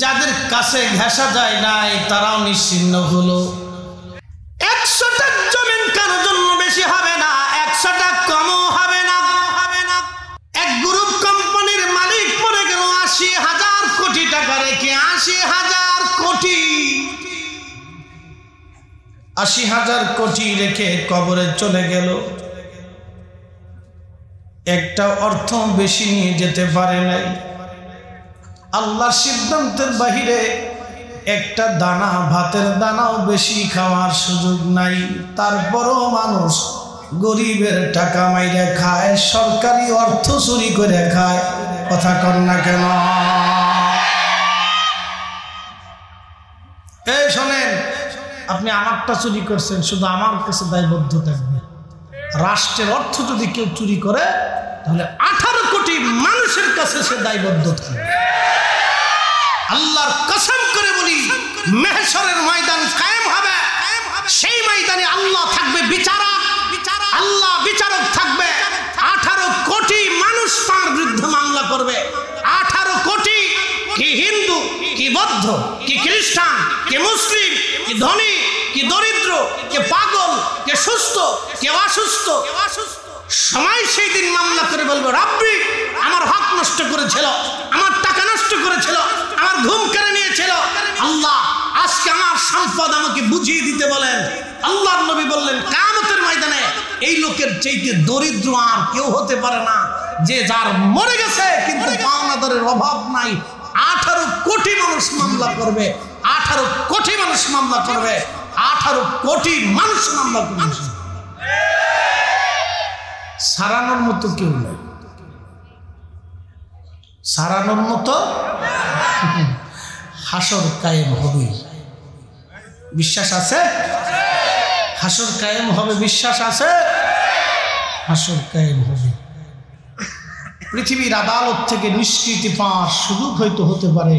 যাদের কাছে ঘেঁষা যায় নাই তারাও নিশ্চিহ্ন হলো। 100টা জমিন কারোর জন্য বেশি হবে না, 100টা কমও হবে না। এক গ্রুপ কোম্পানির মালিক পড়ে গেল 80,000 কোটি টাকা রেখে, 80,000 কোটি 80,000 কোটি রেখে কবরে চলে গেল। একটা অর্থ বেশি নিয়ে যেতে পারে নাই। আল্লাহর সিদ্ধান্তের বাহিরে একটা দানা, ভাতের দানাও বেশি খাওয়ার সুযোগ নাই। তারপরও মানুষ গরিবের টাকা মাইরে খায়, সরকারি অর্থ চুরি করে খায়। কথা কন না কেন? এই শোনেন, আপনি আমারটা চুরি করছেন, শুধু আমার কাছে দায়বদ্ধ থাকবে। রাষ্ট্রের অর্থ যদি কেউ চুরি করে তাহলে 18 কোটি মানুষের কাছে সে দায়বদ্ধ থাকবে। আল্লাহর কসম করে বলি, মেহশরের ময়দান কায়েম হবে, সেই ময়দানে আল্লাহ থাকবে বিচারক, আল্লাহ বিচারক থাকবে। 18 কোটি মানুষ তার বিরুদ্ধে মামলা করবে। 18 কোটি, কি হিন্দু, কি বৌদ্ধ, কি খ্রিস্টান, কি মুসলিম, কি ধনী, কি দরিদ্র, কে পাগল, কে সুস্থ, কে অসুস্থ, সবাই সেই দিন মামলা করে বলবে, রাব্বি আমার হক নষ্ট করেছিল, আমার টাকা নষ্ট করেছিল, আমার ঘুম কেড়ে নিয়েছিল, আল্লাহ আজকে আমার সম্পদ আমাকে বুঝিয়ে দিতে বলেন। আল্লাহর নবী বললেন, কিয়ামতের ময়দানে এই লোকের চাইতে দরিদ্র আর কেউ হতে পারে না, যে যার মরে গেছে কিন্তু পাওনাদারের অভাব নাই। 18 কোটি মানুষ মামলা করবে, 18 কোটি মানুষ মামলা করবে, 18 কোটি মানুষ মামলা করবে। সারানোর মতো কেউ নেই, সারানোর মতো। হাসর কায়েম হবে, বিশ্বাস আছে? হাসর কায়েম হবে, বিশ্বাস আছে? হাসর কায়েম হবে। পৃথিবীর আদালত থেকে নিষ্কৃতি পাওয়ার সুযোগ হয়তো হতে পারে,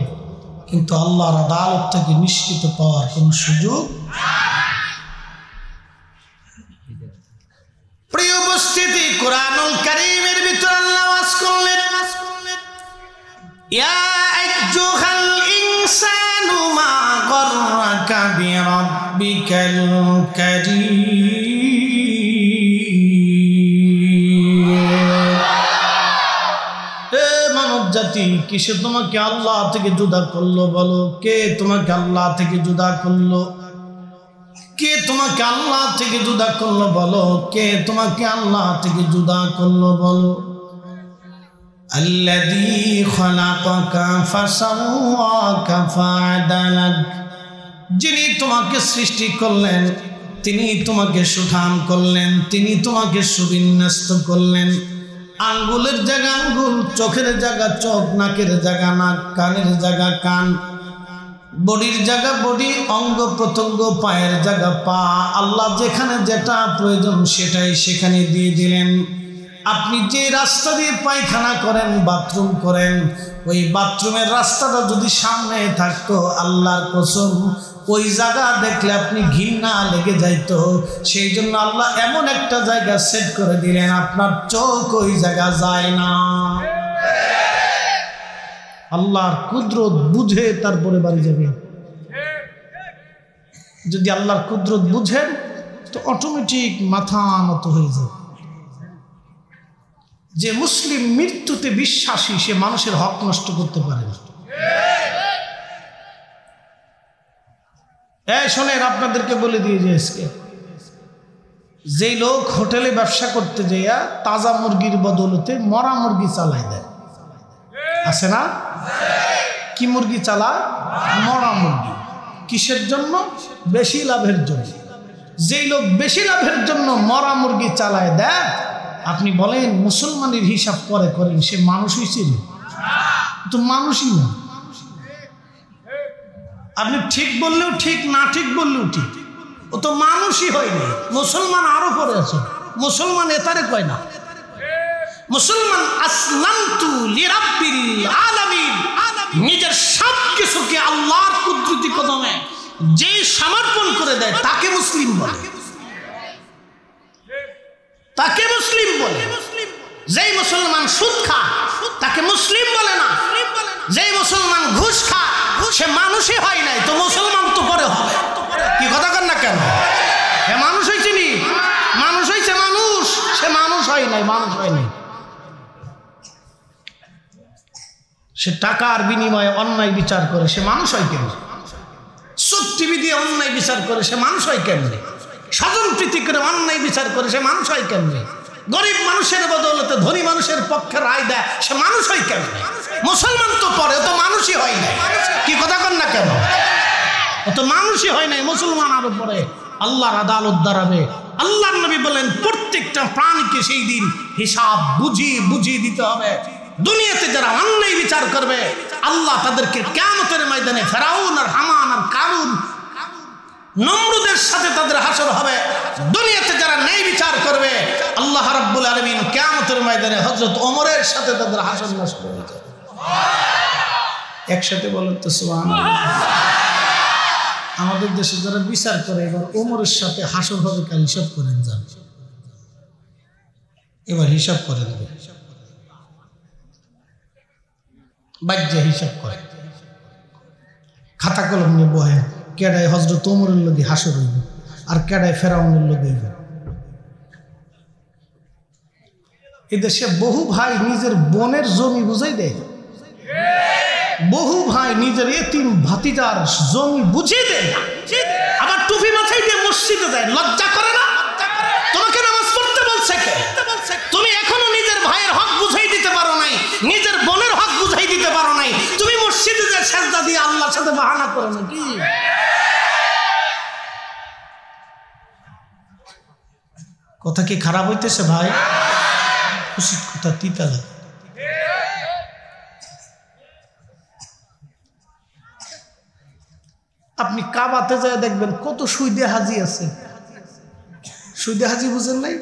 কিন্তু আল্লাহর আদালত থেকে নিষ্কৃত পাওয়ার কোন সুযোগ। প্রিয় উপস্থিতি, কুরআনুল কারীমের ভিতর আল্লাহ ওয়াজ করলেন, ইয়া আইয়ুহাল ইনসানু মা গররাকা বিরাব্বিকাল কারীম। হে মানব জাতি, কিসে তোমাকে আল্লাহ থেকে জুদা করলো? বলো, কে তোমাকে আল্লাহ থেকে জুদা করলো? কে তোমাকে আল্লাহ থেকে জুদা করলো? বলো, কে তোমাকে আল্লাহ থেকে জুদা করলো? বলো। আল্লাযী খালাকাকা ফাসাওয়াকা ফাআদালাক, যিনি তোমাকে সৃষ্টি করলেন, তিনি তোমাকে সুঠাম করলেন, তিনি তোমাকে সুবিন্যস্ত করলেন। আঙ্গুলের জায়গা আঙ্গুল, চোখের জায়গা চোখ, নাকের জায়গা নাক, কানের জায়গা কান, বডির জায়গা বডি, অঙ্গ প্রত্যঙ্গ, পায়ের জায়গা পা। আল্লাহ যেখানে যেটা প্রয়োজন সেটাই সেখানে দিয়ে দিলেন। আপনি যে রাস্তা দিয়ে পায়খানা করেন, বাথরুম করেন, ওই বাথরুমের রাস্তাটা যদি সামনে থাকতো, আল্লাহর কসম ওই জায়গা দেখলে আপনি ঘৃণা লেগে যাইতো। সেই জন্য আল্লাহ এমন একটা জায়গা সেট করে দিলেন, আপনার চোখ ওই জায়গা যায় না। আল্লাহর কুদরত বুঝে তারপরে বাড়ি যাবে। যদি আল্লাহর কুদরত বুঝেন তো অটোমেটিক মাথা নত হয়ে যাবে। যে মুসলিম মৃত্যুতে বিশ্বাসী, সে মানুষের হক নষ্ট করতে পারে না। এই শোনেন, আপনাদেরকে বলে দিয়ে যে আজকে যেই লোক হোটেলে ব্যবসা করতে যাইয়া তাজা মুরগির বদলতে মরা মুরগি চালাই দেয়, আছে না? কি মুরগি চালায়? মরা মুরগি। কিসের জন্য? বেশি লাভের জন্য। যেই লোক বেশি লাভের জন্য মরা মুরগি চালায় দেয়, আপনি বলেন মুসলমানের হিসাব করে করেন, সে মানুষই ছিল? তো মানুষই না। আপনি ঠিক বললেও ঠিক, না ঠিক বললেও ঠিক, ও তো মানুষই হয়নি। মুসলমান আরো পরে আছে, মুসলমান এতারে কয় না। মুসলমান আসলামতু লিরাব্বিল আলামিন, নিজের সব কিছুকে আল্লাহর কুদরতি কদমে যে সমর্পণ করে দেয় তাকে মুসলিম বলে, তাকে মুসলিম বলে। যেই মুসলমান সুদ খায় তাকে মুসলিম বলে না, যেই মুসলমান ঘুষ খায় সে মানুষই হয় নাই, তো মুসলমান তো পরে হবে। কি কথা কন না কেন? হ্যাঁ মানুষ হয়েছে নি, মানুষ হয়েছে মানুষ, সে মানুষ হয় নাই, মানুষ হয় নাই। সে টাকার বিনিময়ে অন্যায় বিচার করে, সে মানুষ হয় কেন? চুক্তি দিয়ে অন্যায় বিচার করে, সে মানুষ হয় কেমনে? স্বজন প্রীতি করে অন্যায় বিচার করে, সে মানুষ হয় কেমনে? গরিব মানুষের বদৌলতে ধনী মানুষের পক্ষে রায় দেয়, সে মানুষ হয় কেমনে? মুসলমান তো পরে, তো মানুষই হয় নাই। কি কথা কন না কেন? ও তো মানুষই হয় নাই, মুসলমান আরো পরে আল্লাহর আদালত দাঁড়াবে। আল্লাহর নবী বলেন প্রত্যেকটা প্রাণীকে সেই দিন হিসাব বুঝিয়ে দিতে হবে। দুনিয়াতে যারা অন্যায় বিচার করবে আল্লাহ তাদেরকে কিয়ামতের ময়দানে ফেরাউন আর হামান আর কারুন নমরুদের সাথে তাদের হাসর হবে। দুনিয়াতে যারা ন্যায় বিচার করবে আল্লাহ রাব্বুল আলামিন কিয়ামতের ময়দানে হযরত ওমরের সাথে তাদের হাসর নষ্ট হয়ে যাবে। একসাথে বলেন তো সুবহানাল্লাহ। আমাদের দেশে যারা বিচার করে এবার ওমরের সাথে হাসর হবে, কাল হিসাব করেন যান, এবার হিসাব করেন, বাজ্যে হিসাব করে খাতা কলম নিয়ে বহে, কেডায় হযরত ওমরের লগে হাসর হইব আর কেডায় ফেরাউনের লগে হইব। এদেশে বহু ভাই নিজের বোনের জমি বুঝাই দেয়, বহু ভাই নিজের এতিম ভাতিজার জমি বুঝিয়ে দেয়, আবার টুপি মাথায় দিয়ে মসজিদে যায়। লজ্জা করে না? তোমাকে নামাজ পড়তে বলছে কে? তুমি এখনো নিজের ভাইয়ের হক বুঝাই দিতে পারো নাই, নিজের বোনের হক বুঝাই দিতে পারো নাই, তুমি মসজিদে যে সেজদা দিয়ে আল্লাহর সাথে বাহানা করো নাকি? কথা কি খারাপ হইতেছে ভাই? উচিত কথা তিতা লাগে। আপনি কাবাতে যায় দেখবেন কত সুদে হাজি আছে। সুদে হাজি বুঝেন নাই?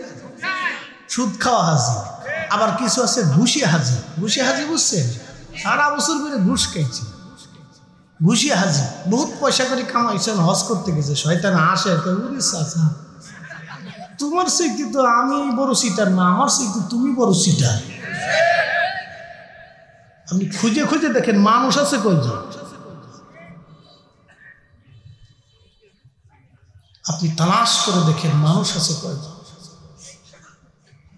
সুদ খাওয়া হাজি। আবার কিছু আছে ঘুষি হাজি। ঘুষি হাজি বুঝছেন? সারা বছর করে ঘুষ খাইছে। ঘুষি হাজি বহুত পয়সা করে কামাইছেন, হজ করতে গেছে, শয়তান আসে আচ্ছা তোমার সিটি তো আমি বড় সিটার না, আমার সিটি তুমি বড় সিটার। আপনি খুঁজে খুঁজে দেখেন মানুষ আছে কয়জন? আপনি তালাশ করে দেখেন মানুষ আছে কয়জন?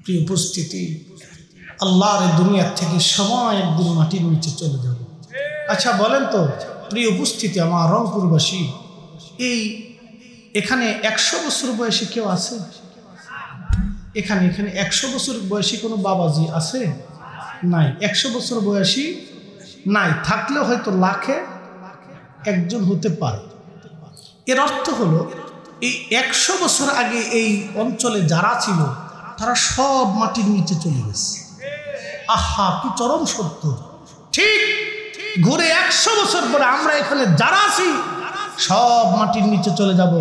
প্রিয় উপস্থিতি, আল্লাহর দুনিয়ার থেকে সময় একদিন মাটির নিচে চলে যাব। আচ্ছা বলেন তো প্রিয় উপস্থিতি, আমার রংপুরবাসী, এখানে 100 বছর বয়সী কেউ আছে? এখানে 100 বছর বয়সী কোনো বাবাজি আছে? নাই। 100 বছর বয়সী নাই, থাকলেও হয়তো লাখে একজন হতে পারে। এর অর্থ হলো এই 100 বছর আগে এই অঞ্চলে যারা ছিল তারা সব মাটির নিচে চলে গেছে। আহা কি চরম সত্য! ঠিক ঘুরে 100 বছর পরে আমরা এখানে যারা আছি সব মাটির নিচে চলে যাব,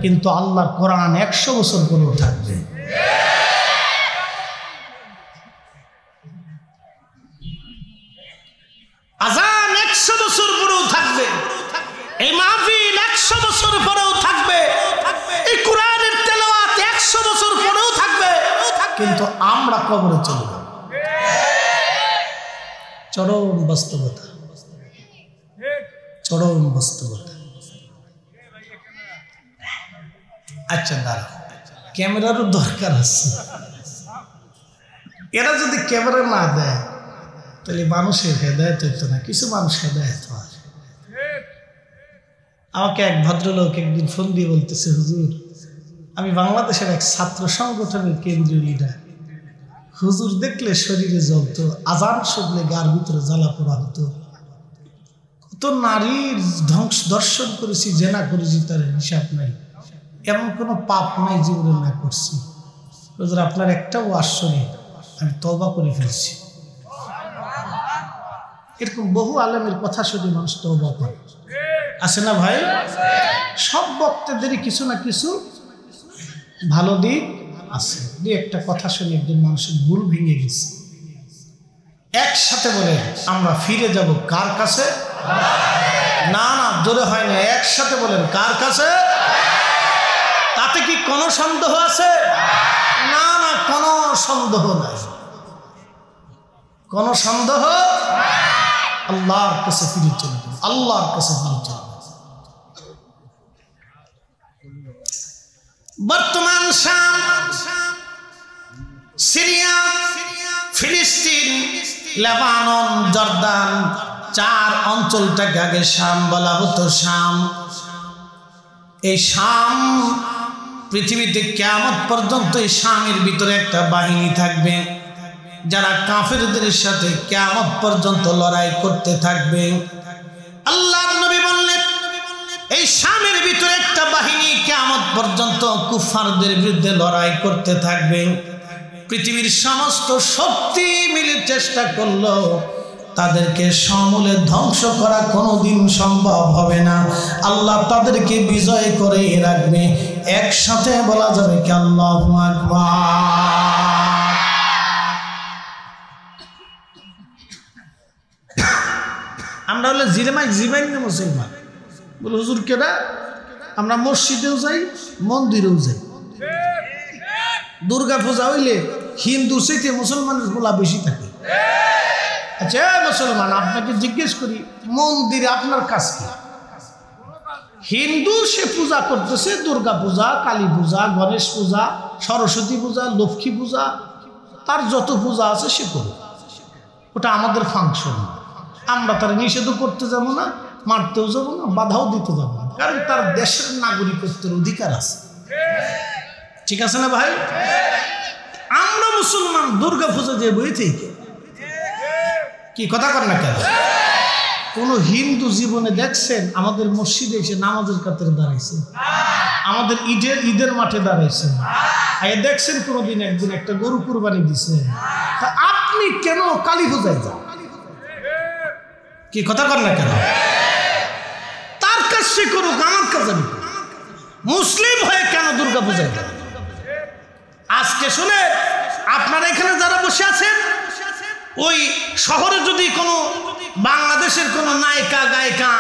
কিন্তু আল্লাহর কোরআন 100 বছর পরেও থাকবে। আযান 100 বছর পরেও থাকবে, এই মাহফিল 100 বছর পরেও থাকবে, এই কোরআনের তেলাওয়াত 100 বছর পরেও থাকবে, কিন্তু আমরা কবরে চলে যাব। চরম বাস্তবতা, চরম বাস্তবতা। আচ্ছা দাঁড়া, ক্যামেরারও দরকার আছে। এরা যদি ক্যামেরা না দেয় তাহলে মানুষের হেদায়েত হইতো না। কিছু মানুষ হেদায়েত হয়। আমাকে এক ভদ্রলোক একদিন ফোন দিয়ে বলতেছে, হুজুর আমি বাংলাদেশের এক ছাত্র সংগঠনের কেন্দ্রীয় লিডার, হুজুর দেখলে শরীরে জ্বলতো, আজান শুনলে গার ভিতরে জ্বালা পোড়া হতো, কত নারীর দর্শন করেছি, জেনা করেছি, তার হিসাব নাই, এমন কোনো পাপ নাই জীবনে না করছি। হুজুর আপনার একটা ওয়াজ শুনে আমি তওবা করে ফেলছি। এরকম বহু আলেমের কথা শুনে মানুষ তওবা করে, আছে না ভাই? সব বক্তাদেরই কিছু না কিছু ভালো দিক আছে। দুই একটা কথা শুনে একজন মানুষের ভুল ভেঙে গেছে। একসাথে বলেন আমরা ফিরে যাব কার কাছে? না না জোরে হয় না, একসাথে বলেন কার কাছে? তাতে কি কোনো সন্দেহ আছে? না না, কোনো সন্দেহ নাই, কোনো সন্দেহ। আল্লাহর কাছে ফিরে চলে যান, আল্লাহর কাছে ফিরে চলে যান। বর্তমান শাম, সিরিয়া, ফিলিস্তিন, লেবানন, জর্দান, 4 অঞ্চলটাকে আগে শাম বলা হতো। শাম, এই শাম পৃথিবীতে কিয়ামত পর্যন্ত এই শামের ভিতরে একটা বাহিনী থাকবে যারা কাফেরদের সাথে কিয়ামত পর্যন্ত লড়াই করতে থাকবে। আল্লাহর নবী বললেন এই শামের ভিতরে একটা বাহিনী কিয়ামত পর্যন্ত কুফারদের বিরুদ্ধে লড়াই করতে থাকবে। পৃথিবীর সমস্ত শক্তি মিলে চেষ্টা করলো তাদেরকে সমূলে ধ্বংস করা কোনোদিন সম্ভব হবে না। আল্লাহ তাদেরকে বিজয় করে রাখবে। একসাথে বলা যাবে কি আল্লাহু আকবার। আমরা হলে জিবাই না মুসলমান, বলে হুজুর কেডা? আমরা মসজিদেও যাই, মন্দিরেও যাই। দুর্গা পূজা হইলে হিন্দু চাইতে মুসলমানের গোলা বেশি থাকে। আচ্ছা মুসলমান, আপনাকে জিজ্ঞেস করি, মন্দিরে আপনার কাজ কি? হিন্দু সে পূজা করতেছে, দুর্গা পূজা, কালী পূজা, গণেশ পূজা, সরস্বতী পূজা, লক্ষ্মী পূজা, তার যত পূজা আছে সে করুক, ওটা আমাদের ফাংশন। আমরা তার নিষেধও করতে যাব না, মারতেও যাব না, বাধাও দিতে যাব না, কারণ তার দেশের নাগরিকত্বের অধিকার আছে। ঠিক আছে না ভাই? আমরা মুসলমান দুর্গা পূজা যে বই থেকে কি কথা কর না কেন? কোন হিন্দু জীবনে দেখছেন আমাদের মসজিদে এসে নামাজের কাতারে দাঁড়াইছে? আমাদের ঈদের মাঠে দাঁড়াইছে? দেখছেন কোনোদিন একদিন একটা গরু কুরবানি দিছে? তা আপনি কেন কালী পূজায় যান? কি কথা কর না কেন? তার কাজ সে করুক, আমার কাজ আমি। মুসলিম হয়ে কেন দুর্গা পূজায় যান? আজকে শুনে আপনারা এখানে যারা বসে আছেন, ওই শহরে যদি কোনো বাংলাদেশের কোনো নায়িকা গায়িকা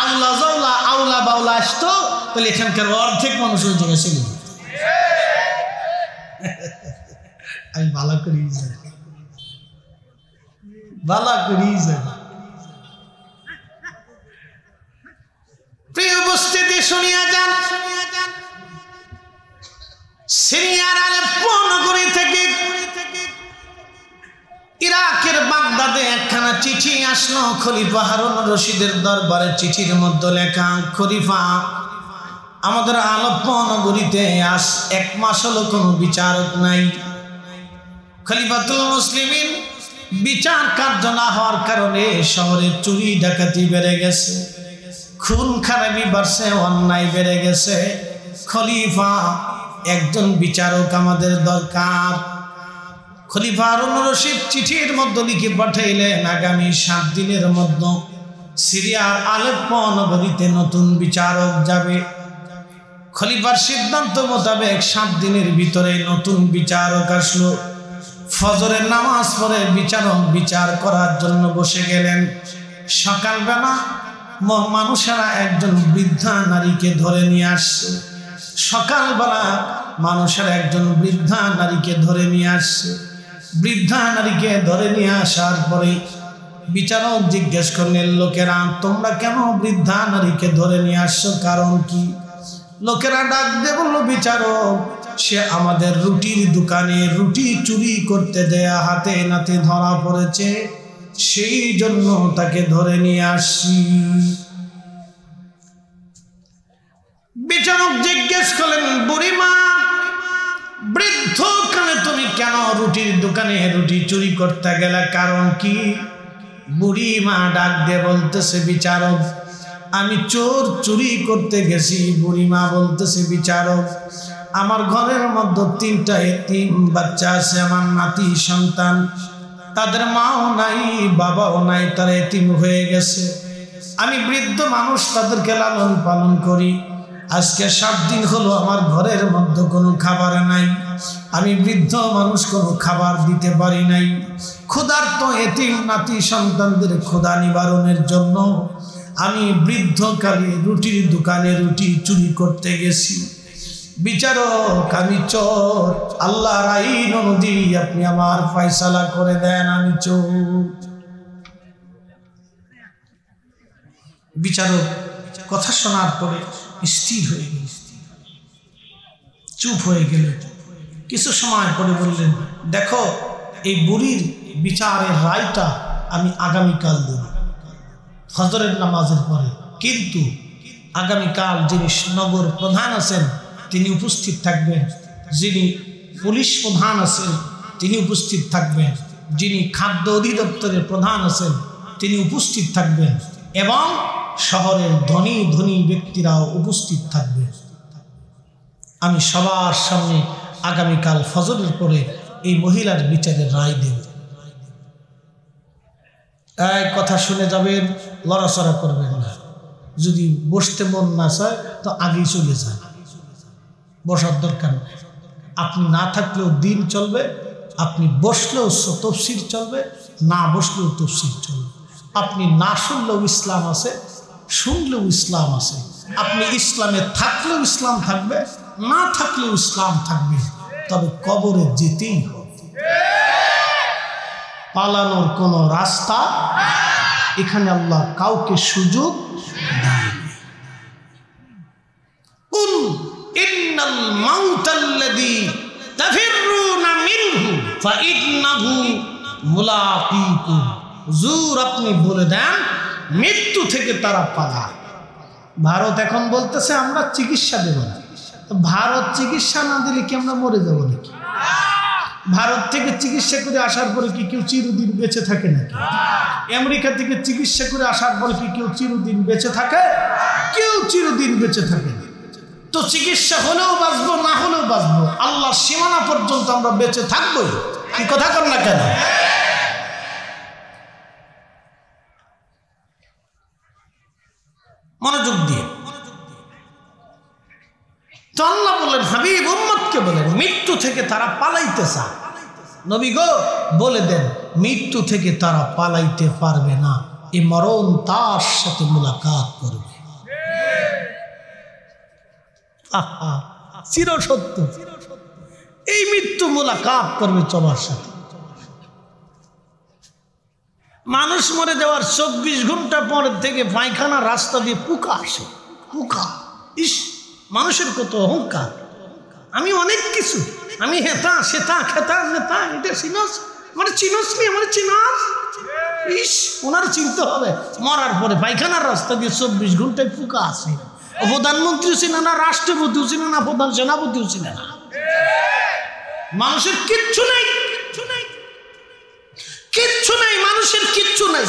আউলা জাউলা আউলা বাউলা আসতো, তাহলে এখানকার অর্ধেক মানুষ ওই জায়গায় ছিল। আমি ভালো করি প্রিয় উপস্থিতি, শুনিয়া যান। সিরিয়ার আলেপ্পো নগরী থেকে ইরাকের বাগদাদে একখানা চিঠি আসলো খলিফা হারুন রশিদের দরবারে। চিঠির মধ্যে লেখা, খলিফা, আমাদের আলেপ্পো নগরীতে আজ 1 মাস হলো কোনো বিচারক নাই। খলিফাতুল মুসলিমিন বিচার কার্য না হওয়ার কারণে শহরে চুরি ডাকাতি বেড়ে গেছে, খুন খারাপি বাড়ছে, অন্যায় বেড়ে গেছে। খলিফা, একজন বিচারক আমাদের দরকার। খলিফা হারুন রশিদ চিঠির মধ্যে লিখে পাঠাইলেন, আগামী 7 দিনের মধ্যে সিরিয়ার আলেপ্পো নগরীতে নতুন বিচারক যাবে। খলিফার সিদ্ধান্ত মোতাবেক 7 দিনের ভিতরে নতুন বিচারক আসলো। ফজরের নামাজ পড়ে বিচারক বিচার করার জন্য বসে গেলেন। সকালবেলা মানুষেরা একজন বৃদ্ধা নারীকে ধরে নিয়ে আসছে। সকালবেলা মানুষের একজন বৃদ্ধা নারীকে ধরে নিয়ে আসছে। বৃদ্ধা নারীকে ধরে নিয়ে আসার পরে বিচারক জিজ্ঞেস করলেন, লোকেরা তোমরা কেন বৃদ্ধা নারীকে ধরে নিয়ে আসছো, কারণ কি? লোকেরা ডাক দিয়ে বলল, বিচারক, সে আমাদের রুটির দোকানে রুটি চুরি করতে দেয়া হাতে নাতে ধরা পড়েছে, সেই জন্য তাকে ধরে নিয়ে আসছি। বিচারক জিজ্ঞেস করলেন, বুড়িমা, বৃদ্ধ কালে তুমি কেন রুটির দোকানে রুটি চুরি করতে গেলে, কারণ কি? বুড়িমা ডাক দিয়ে বলতেছে, বিচারক, আমি চোর চুরি করতে গেছি। বুড়িমা বলতেছে, বিচারক, আমার ঘরের মধ্যে 3টা এতিম বাচ্চা আছে, আমার নাতি সন্তান, তাদের মাও নাই বাবাও নাই, তারা এতিম হয়ে গেছে। আমি বৃদ্ধ মানুষ, তাদেরকে লালন পালন করি। আজকে 7 দিন হলো আমার ঘরের মধ্যে কোনো খাবার নাই। আমি বৃদ্ধ মানুষ, কোনো খাবার দিতে পারি নাই। ক্ষুধার্ত এতিম নাতি সন্তানদের ক্ষুধা নিবারণের জন্য আমি বৃদ্ধকালে রুটির দোকানে রুটি চুরি করতে গেছি। বিচারক, আমি চোর, আল্লাহর আইন অনুযায়ী আপনি আমার ফয়সালা করে দেন, আমি চোর। বিচারক কথা শোনার পরে স্থির হয়ে গেল, চুপ হয়ে গেল। কিছু সময় পরে বললেন, দেখো এই বুড়ির বিচারের রায়টা আমি আগামীকাল দেব ফজরের নামাজের পরে, কিন্তু আগামীকাল যিনি নগর প্রধান আছেন তিনি উপস্থিত থাকবেন, যিনি পুলিশ প্রধান আছেন তিনি উপস্থিত থাকবেন, যিনি খাদ্য অধিদপ্তরের প্রধান আছেন তিনি উপস্থিত থাকবেন, এবং শহরের ধনী ধনী ব্যক্তিরাও উপস্থিত থাকবেন। আমি সবার সামনে আগামীকাল ফজরের পরে এই মহিলার বিচারের রায় দেব। এই কথা শুনে যাবেন, লড়াচড়া করবেন না। যদি বসতে মন না চায় তো আগেই চলে যান, বসার দরকার নেই। আপনি না থাকলেও দিন চলবে, আপনি বসলেও তফসির চলবে, না বসলেও তফসির চলবে। আপনি না শুনলেও ইসলাম আছে, শুনলেও ইসলাম আছে। আপনি ইসলামে থাকলেও ইসলাম থাকবে, না থাকলেও ইসলাম থাকবে। তবে কবরে যেতেই হবে, পালানোর কোনো রাস্তা এখানে আল্লাহ কাউকে সুযোগ দেয়নি। কুল ইন্নাল মাউতাল্লাযী তাফিরুনা মিনহু ফাইন্নাহু মুলাকীকুম। হুজুর আপনি বলে দেন মৃত্যু থেকে তারা পালায়। ভারত এখন বলতেছে আমরা চিকিৎসা দেব না। ভারত চিকিৎসা না দিলে কি আমরা মরে যাবো নাকি? ভারত থেকে চিকিৎসা করে আসার পরে কি কেউ চিরদিন বেঁচে থাকে নাকি? আমেরিকা থেকে চিকিৎসা করে আসার পরে কি কেউ চিরদিন বেঁচে থাকে? কেউ চিরদিন বেঁচে থাকে না। তো চিকিৎসা হলেও বাঁচবো, না হলেও বাঁচবো, আল্লাহর সীমানা পর্যন্ত আমরা বেঁচে থাকবোই। কি কথা কর না কেন? মনোযোগ দিয়ে তো আল্লাহ বললেন, হাবিব উম্মতকে বলেন মৃত্যু থেকে তারা পালাইতে চায়। নবী গো বলে দেন মৃত্যু থেকে তারা পালাইতে পারবে না, এই মরণ তার সাথে মুলাকাত করবে। আহা, চির সত্য, এই মৃত্যু মুলাকাত করবে সবার সাথে। মানুষ মরে যাওয়ার 24 ঘন্টা পরের থেকে পায়খানা রাস্তা দিয়ে পোকা আসে। পোকা, ইস, মানুষের কত অহংকার। আমি অনেক কিছু, আমি হেতা সেতা খেতা নেতা, এটা চিনস, মানে চিনস নি, মানে চিনস, ইস, ওনার চিনতে হবে। মরার পরে পায়খানার রাস্তা দিয়ে 24 ঘন্টায় পোকা আসে। প্রধানমন্ত্রীও চিনে না, রাষ্ট্রপতিও চিনে না, প্রধান সেনাপতিও চিনে না। মানুষের কিচ্ছু নেই, কিচ্ছু নেই, মানুষের কিচ্ছু নেই,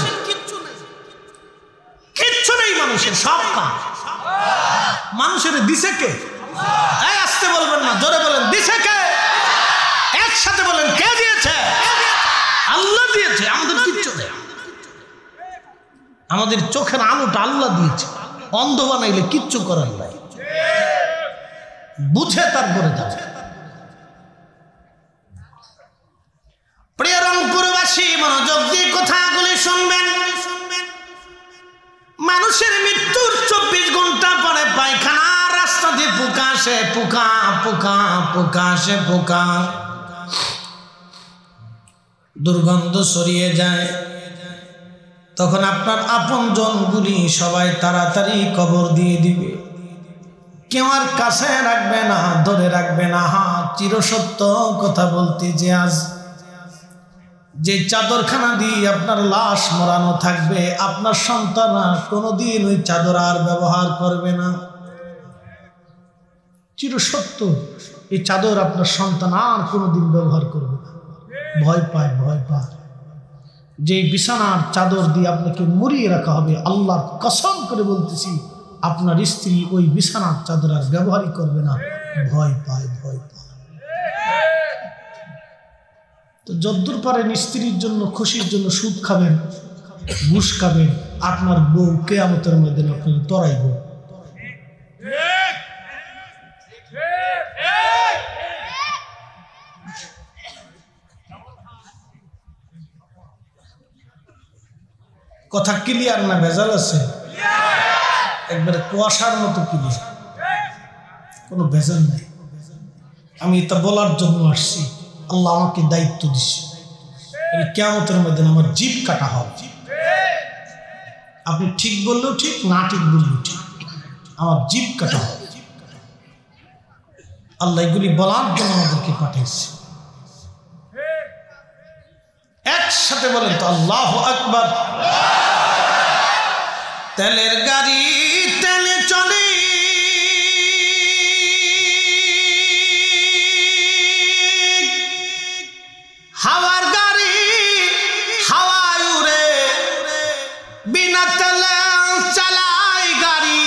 কিচ্ছু নেই মানুষের, সব কাজ মানুষের দিছে কে? আসতে বলবেন না, জোরে বলেন দিছে কে? একসাথে বলেন কে দিয়েছে? আল্লাহ দিয়েছে। আমাদের কিচ্ছু নেই, আমাদের চোখের আলোটা আল্লাহ দিয়েছে। অন্ধ বানাইলে কিচ্ছু করার নাই, বুঝে তারপরে যাবে। প্রিয় রংপুরবাসী মনোযোগ দিয়ে কথাগুলি শুনবেন। মানুষের মৃত্যুর 24 ঘন্টা পরে পায়খানা রাস্তা দিয়ে পোকা আসে, পোকা পোকা পোকা আসে, পোকা, দুর্গন্ধ ছড়িয়ে যায়। তখন আপনার আপনজনগুলি সবাই তাড়াতাড়ি কবর দিয়ে দিবে, কেউ আর কাছে রাখবে না, ধরে রাখবে না। হ্যাঁ, চিরসত্য কথা বলতে যে আজ যে চাদরখানা দিয়ে আপনার লাশ মরানো থাকবে, আপনার সন্তান কোনোদিন ওই চাদর আর ব্যবহার করবে না। চিরসত্য, এই চাদর আপনার সন্তান আর কোনোদিন ব্যবহার করবে না। ভয় পায়, ভয় পায়। যে বিছানার চাদর দিয়ে আপনাকে মুড়িয়ে রাখা হবে, আল্লাহর কসম করে বলতেছি আপনার স্ত্রী ওই বিছানার চাদর আর ব্যবহারই করবে না। ভয় পায়, ভয় পায়। তো যদ্দূর পারেন স্ত্রীর জন্য, খুশির জন্য সুদ খাবেন, ঘুষ খাবেন, আপনার বউ কিয়ামতের ময়দানে আপনাকে তরাইব। কথা ক্লিয়ার না ভেজাল আছে? একবারে কুয়াশার মতো ক্লিয়ার, কোনো ভেজাল নেই। আমি এটা বলার জন্য আসছি, আল্লাহ আমাকে দায়িত্ব দিচ্ছে, কিয়ামতের মধ্যে আমার জিভ কাটা হবে। আপনি ঠিক বললেও ঠিক, না ঠিক বললেও ঠিক, আমার জিভ কাটা। আল্লাহ এগুলি বলার জন্য আমাদেরকে পাঠিয়েছে। একসাথে বলেন তো আল্লাহু আকবার। তেলের গাড়ি তেলে চলে, হাওয়ার গাড়ি হাওয়ায় উড়ে, বিনা তেলে চালায় গাড়ি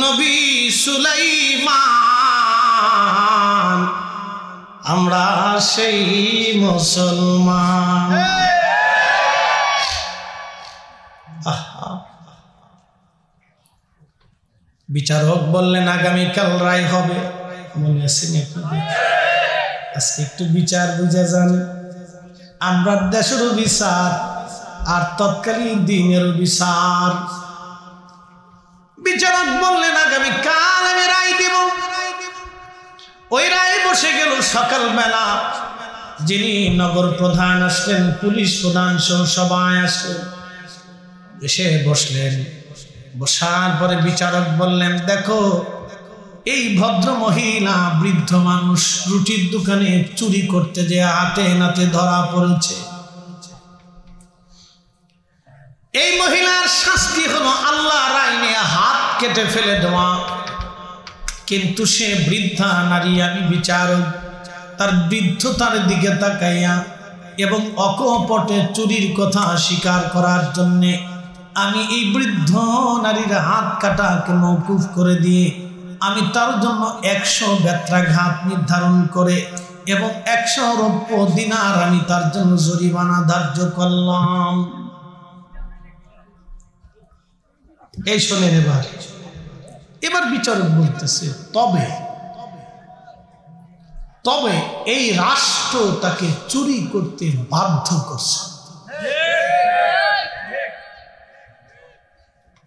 নবী সুলাইমান। আমরা সেই মুসলমান। বিচারক বললেন আগামীকাল রায় হবে। মনে আছে নাকি? আজকে একটু বিচার বুঝে যান। আমরা দেশেরও বিচার আর তৎকালীন দিনেরও বিচার। বিচারক বললেন আগামীকাল আমি রায় দেব। ওই রায় বসে গেল সকালবেলা। যিনি নগর প্রধান আসলেন, পুলিশ প্রধান সহ সবাই আসলেন, এসে বসলেন। বসার পরে বিচারক বললেন, দেখো এই ভদ্র মহিলা বৃদ্ধ মানুষ রুটির দোকানে চুরি করতে যে হাতে নাতে ধরা পড়েছে। এই মহিলার শাস্তি হলো আল্লাহর আইনে হাত কেটে ফেলে দেওয়া। কিন্তু সে বৃদ্ধা নারী, আমি বিচারক তার বৃদ্ধতার দিকে তাকাইয়া এবং অকপটে চুরির কথা স্বীকার করার জন্যে আমি এই বৃদ্ধ নারীর হাত কাটাকে মওকুফ করে দিয়ে আমি তার জন্য 100 বেত্রাঘাত নির্ধারণ করে এবং 100 রৌপ্য দিনার আমি তার জন্য জরিমানা ধার্য করলাম। এই শোনেন, এবার বিচারক বলতেছে, তবে এই রাষ্ট্র তাকে চুরি করতে বাধ্য করছে।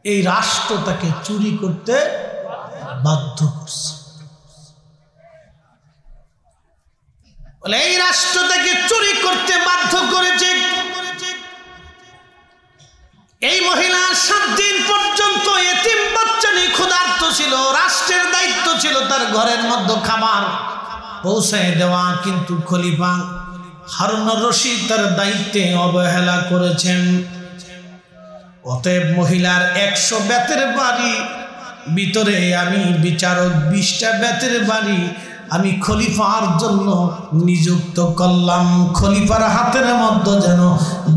এই রাষ্ট্র তাকে চুরি করতে বাধ্য করছে। বলে এই রাষ্ট্র তাকে চুরি করতে বাধ্য করেছে। এই মহিলা 7 দিন পর্যন্ত এতিম বাচ্চা নিয়ে ক্ষুধার্ত ছিল। রাষ্ট্রের দায়িত্ব ছিল তার ঘরের মধ্যে খাবার পৌঁছায় দেওয়া, কিন্তু খলিফা হারুনুর রশিদ তার দায়িত্বে অবহেলা করেছেন। অতএব মহিলার 100 বেতের বাড়ি ভিতরে আমি বিচারক 20টা বেতের বাড়ি আমি খলিফার জন্য নিযুক্ত করলাম। খলিফার হাতের মধ্যে যেন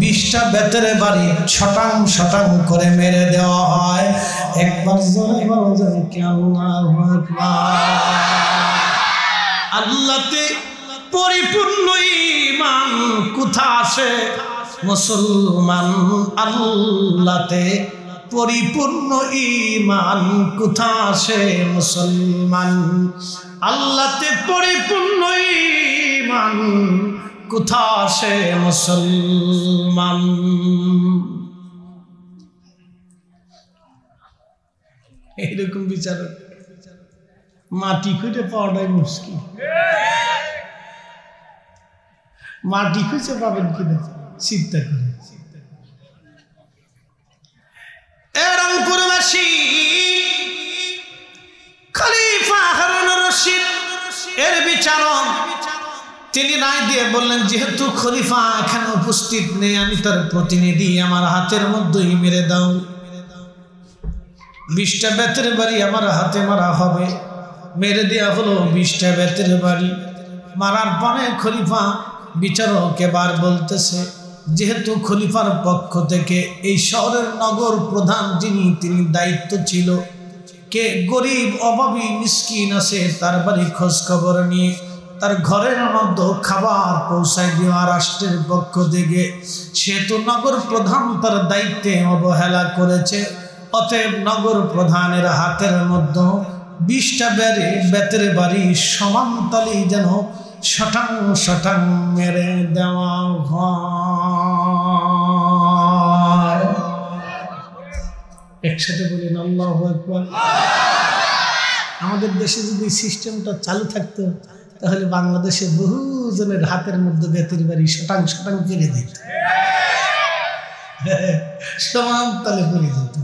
20টা বেতের বাড়ি শটাং শটাং করে মেরে দেওয়া হয়। একবার জোরে বলা যায় কি আল্লাহু আকবার। আল্লাহতে পরিপূর্ণ ঈমান কোথা আসে মুসলমান? আল্লাহতে পরিপূর্ণ ঈমান কোথা আসে মুসলমান? আল্লাহতে পরিপূর্ণ ঈমান কোথা আসে মুসলমান? এইরকম বিচারক মাটি খুঁজে পাওয়াটাই মুশকিল। মাটি খুঁজে পাবেন কিনা চিন্তা করে। রংপুরবাসী খলিফা হারুনুর রশিদ এর বিচারক তিনি রায় দিয়ে বললেন, যেহেতু খলিফা এখানে উপস্থিত নেই, আমি তার প্রতিনিধি, আমার হাতের মধ্যেই মেরে দাও। 20টা বেতের বাড়ি আমার হাতে মারা হবে। মেরে দেওয়া হলো 20টা বেতের বাড়ি। মারার পরে খলিফা বিচারক এবার বলতেছে, যেহেতু খলিফার পক্ষ থেকে এই শহরের নগর প্রধান যিনি, তিনি দায়িত্ব ছিল কে গরিব অভাবী মিসকিন আছে তার বাড়ি খোঁজ খবর নিয়ে তার ঘরের মধ্যে খাবার পৌঁছায় দেওয়া রাষ্ট্রের পক্ষ থেকে, সেহেতু নগর প্রধান তার দায়িত্বে অবহেলা করেছে। অতএব নগর প্রধানের হাতের মধ্যে 20টা বেতের বাড়ি সমানতালি যেন শটাং শটাং মেরে দেওয়া হয়। একসাথে বলেন আল্লাহু আকবার। আমাদের দেশে যদি সিস্টেমটা চালু থাকতো তাহলে বাংলাদেশে বহু জনের হাতের মধ্যে বেতের বাড়ি শটাং শটাং মেরে দিত। সমান তালে পড়ে যেত।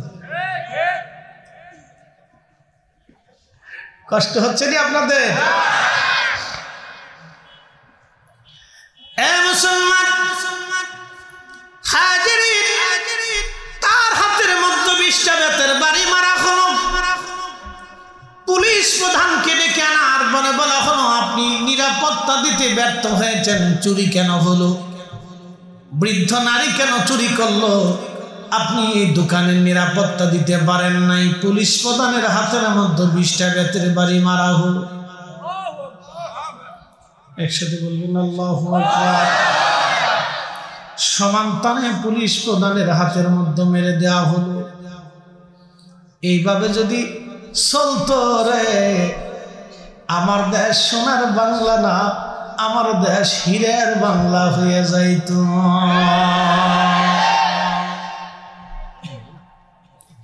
কষ্ট হচ্ছে না আপনাদের? মুসলমান তার হাতের মধ্যে 20টা বেতের বাড়ি মারা হলো। পুলিশ প্রধানকে ডেকে আনার পরে বলা হলো, আপনি নিরাপত্তা দিতে ব্যর্থ হয়েছেন, চুরি কেন হলো? বৃদ্ধ নারী কেন চুরি করলো? আপনি এই দোকানের নিরাপত্তা দিতে পারেন নাই। পুলিশ প্রধানের হাতের মধ্যে 20টা বেতের বাড়ি মারা হলো। একসাথে বলবেন আল্লাহু আকবার। সমান্তানে পুলিশ প্রধানের হাতের মধ্যে মেরে দেওয়া হলো। এইভাবে যদি চলতো রে, আমার দেশ সোনার বাংলা না, আমার দেশ হীরের বাংলা হয়ে যাইত।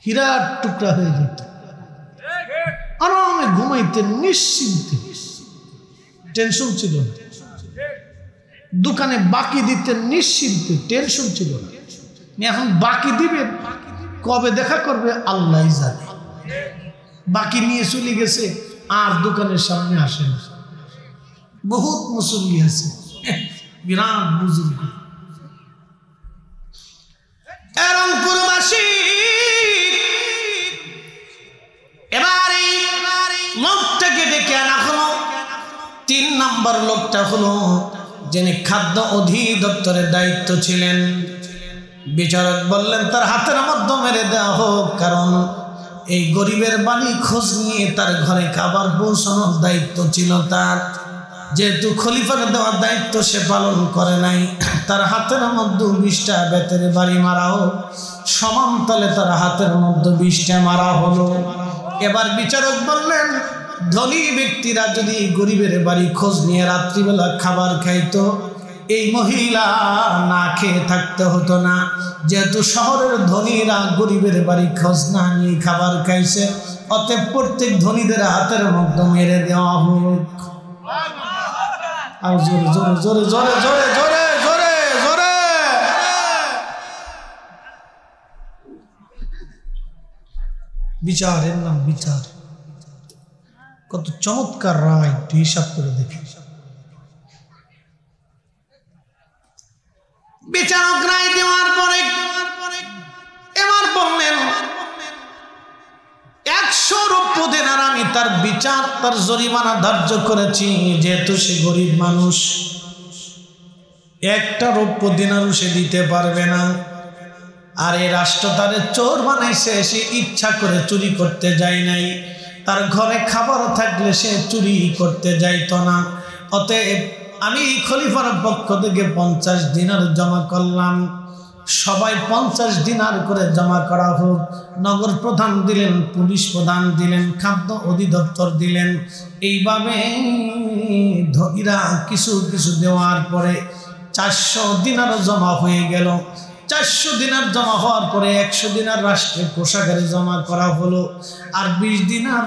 হীরার টুকরা হয়ে যেত। আরামে ঘুমাইতেন নিশ্চিন্তে, টেনশন ছিল না। দোকানে বাকি দিতেন নিশ্চিন্তে, টেনশন ছিল না। এখন বাকি দিবেন, কবে দেখা করবে আল্লাহ জানে। বাকি নিয়ে চলে গেছে, আর দোকানের সামনে আসে না। বহুত মুসল্লি আছে, বিরাট বুজুর্গ। রংপুরবাসী এবার এই লোকটাকে ডেকে আনা হলো। 3 নম্বর লোকটা হলো যিনি খাদ্য অধিদপ্তরের দায়িত্ব ছিলেন। বিচারক বললেন তার হাতের মধ্যে মেরে দেওয়া হোক, কারণ এই গরিবের বাড়ি খোঁজ নিয়ে তার ঘরে খাবার পৌঁছানোর দায়িত্ব ছিল তার। যেহেতু খলিফার দেওয়ার দায়িত্ব সে পালন করে নাই, তার হাতের মধ্যে 20টা বেতের বাড়ি মারা হোক। সমান্তলে তার হাতের মধ্যে 20টা মারা হলো। এবার বিচারক বললেন, ধনী ব্যক্তিরা যদি গরিবের বাড়ি খোঁজ নিয়ে রাত্রিবেলা খাবার খাইতো, এই মহিলা না খেয়ে থাকতে হতো না। যেহেতু শহরের ধনীরা গরিবের বাড়ি খোঁজ না নিয়ে খাবার খাইছে, অতএব প্রত্যেক ধনীদের হাতের মধ্যে মেরে দেওয়া হোক। আর জোরে জোরে জোরে জোরে জোরে জোরে জোরে জোরে। বিচারের নাম বিচার। কত চমৎকার রায়, হিসাব করে দেখি। বিচারক রায় দেওয়ার পরে এবার বললেন 100 রৌপ্য দিনার আমি তার বিচার, তার জরিমানা ধার্য করেছি। যেহেতু সে গরিব মানুষ, 1টা রৌপ্য দিনারও সে দিতে পারবে না। আর এই রাষ্ট্র তারে চোর বানাইছে, সে ইচ্ছা করে চুরি করতে যায় নাই। তার ঘরে খাবার থাকলে সে চুরি করতে যাইত না। অতএব আমি খলিফার পক্ষ থেকে 50 দিনার জমা করলাম। সবাই 50 দিনার করে জমা করা হোক। নগর প্রধান দিলেন, পুলিশ প্রধান দিলেন, খাদ্য অধিদপ্তর দিলেন। এইভাবে ধনীরা কিছু কিছু দেওয়ার পরে 400 দিনার জমা হয়ে গেল। 400 দিনার জমা হওয়ার পরে 100 দিনার রাষ্ট্রের কোষাগারে জমা করা হলো। আর 20 দিনার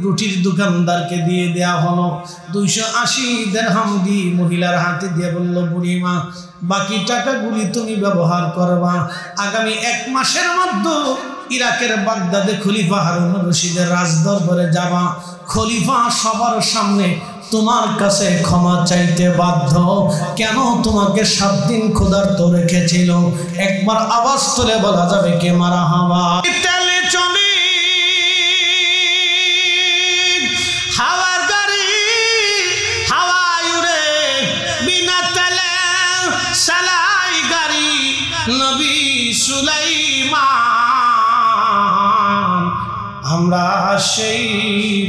রুটির দোকানদারকে দিয়ে দেওয়া হলো। 280 দিরহাম দিয়ে মহিলার হাতে দিয়ে বলল, বুড়িমা বাকি টাকাগুলি তুমি ব্যবহার করবা। আগামী 1 মাসের মধ্যে ইরাকের বাগদাদে খলিফা হারুন রশিদের রাজদরবারে যাবা। খলিফা সবার সামনে তোমার কাছে ক্ষমা চাইতে বাধ্য। কেন তোমাকে 7 দিন ক্ষুধার্ত রেখেছিল? একবার আওয়াজ তুলে বলা যাবে কে মারহাবা? তেলে চলে হাওয়ার গাড়ি, হাওয়ায় উড়ে বিনা তেলে সালাই গাড়ি। নবী সুলাইমান আমরা সেই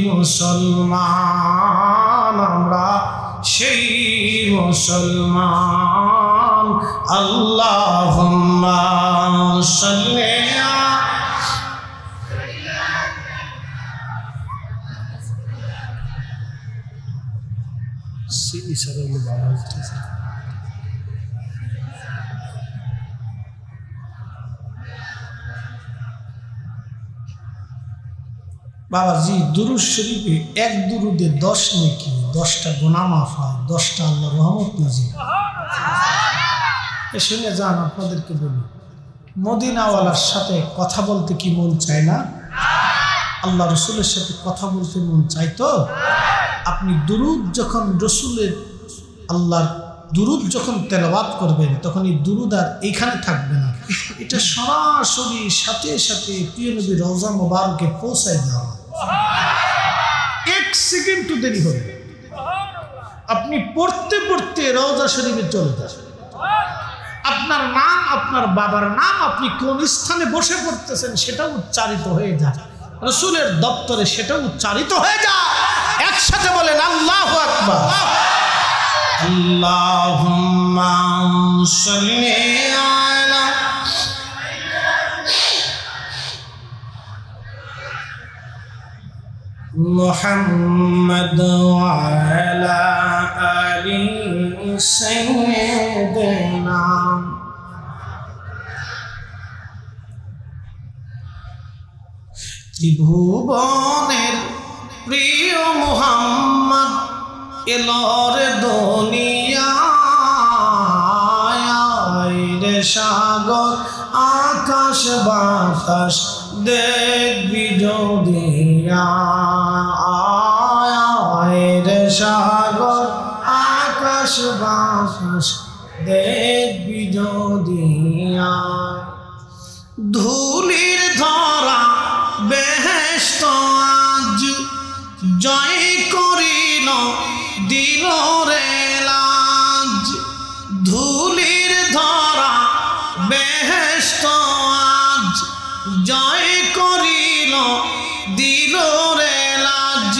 মুসলমান, আমরা সেই মুসলমান। আল্লাহুম্মা সাল্লি বাবাজি। দুরূদ শরীফে 1 দুরুদে 10 নেকি, 10টা গুনাহ মাফ হয়, 10টা আল্লাহর রহমত নাজিল। শুনে যান, আপনাদেরকে বলি মদিনাওয়ালার সাথে কথা বলতে কি মন চায় না? আল্লাহ রসুলের সাথে কথা বলতে মন চাইতো? আপনি দুরুদ যখন রসুলের আল্লাহর দুরুদ যখন তেলাওয়াত করবেন তখন এই দুরুদ আর এইখানে থাকবে না, এটা সরাসরি সাথে সাথে প্রিয় নবী রওজা মোবারকে পৌঁছায় দেওয়া। 1 সেকেন্ড তো দেরি হবে, আপনি পড়তে পড়তে রওজা শরীফে চলে যান। আপনার নাম, আপনার বাবার নাম, আপনি কোন স্থানে বসে পড়তেছেন সেটা উচ্চারিত হয়ে যায়, রসুলের দপ্তরে সেটা উচ্চারিত হয়ে যায়। একসাথে বলেন আল্লাহু আকবার। আল্লাহুম্মা সাল্লি আলা মুহাম্মাদ ওয়া আলা আলি সাইয়্যিদিনা। ত্রিভুবনের প্রিয় মুহাম্মদ এলোর দুনিয়ায় রে, সাগর আকাশ বাতাস দেখবি যদি রে, সাগর আকাশ বাতাস দেখবি যদি। ধুলির ধরা বেহেশত আজ জয় করিল দিল রে লাজ। ধুলির ধরা বেহেশত আজ জয় করিল দিল রে লাজ।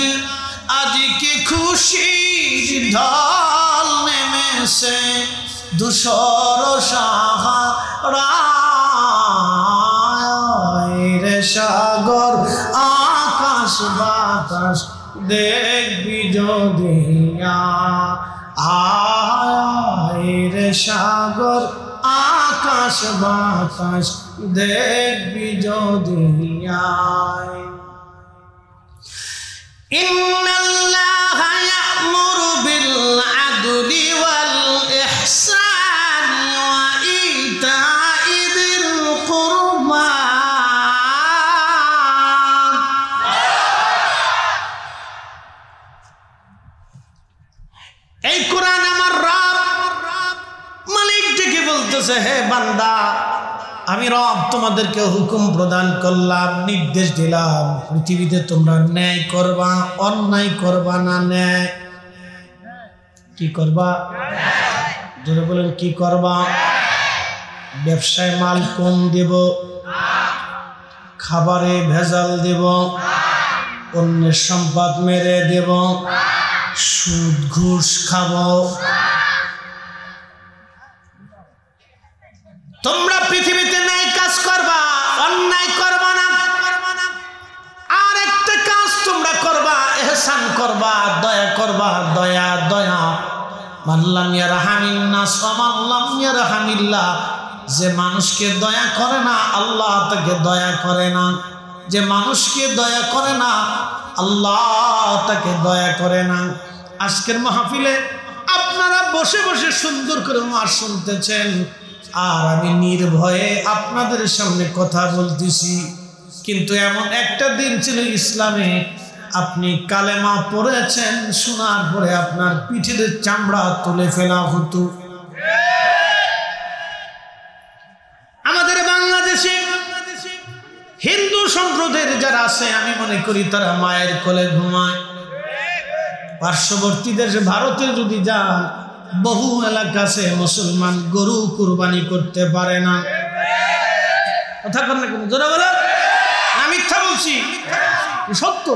আজকে খুশির ঢল নেমেছে ধূসর সাহারা রে, সাগর আকাশ বাতাস দেখবি যদি রে, সাগর আকাশ বাতাস দেখবি যদি। ইন্নাল্লাহা ইয়া'মুরু বিল আদলি ওয়াল ইহসানি ওয়া ইতা'i যিল কুরবা। এই কোরআন আমার রব মালিক ডেকে বলতেছে, হে বান্দা, আমি রব তোমাদেরকে হুকুম প্রদান করলাম, নির্দেশ দিলাম, পৃথিবীতে তোমরা ন্যায় করবা, অন্যায় করবা না। ন্যায় কি করবা? জোরে বলেন কি করবা? ব্যবসায় মাল কম দেব, খাবারে ভেজাল দেব, অন্যের সম্পদ মেরে দেব, সুদ ঘুষ খাবো। তোমরা পৃথিবীতে ন্যায় কাজ করবা, অন্যায় করবা না। আর একটা কাজ তোমরা করবা, ইহসান করবা, দয়া করবা। দয়া দয়া মান লাম ইয়ারহামিন নাস ওয়া মান লাম ইয়ারহামিল্লাহ। যে মানুষকে দয়া করে না আল্লাহ তাকে দয়া করে না, যে মানুষকে দয়া করে না আল্লাহ তাকে দয়া করে না। আজকের মাহফিলে আপনারা বসে বসে সুন্দর করে ওয়াজ শুনতেছেন, আর আমি নির্ভয়ে আপনাদের সামনে কথা বলতেছি। কিন্তু এমন একটা দিন ছিল ইসলামে, আপনি কালেমা পড়েছেন, শোনার পরে আপনার পিঠের চামড়া তুলে ফেলা হতো। আমাদের বাংলাদেশে হিন্দু সম্প্রদায়ের যারা আছে, আমি মনে করি তারা মায়ের কোলে ঘুমায়। পার্শ্ববর্তী দেশে ভারতে যদি যান, বহু এলাকা আছে মুসলমান গরু কুরবানি করতে পারে না। কথা বলেন না কেন? জোরে বলেন না, মিথ্যা বলছি? সত্য।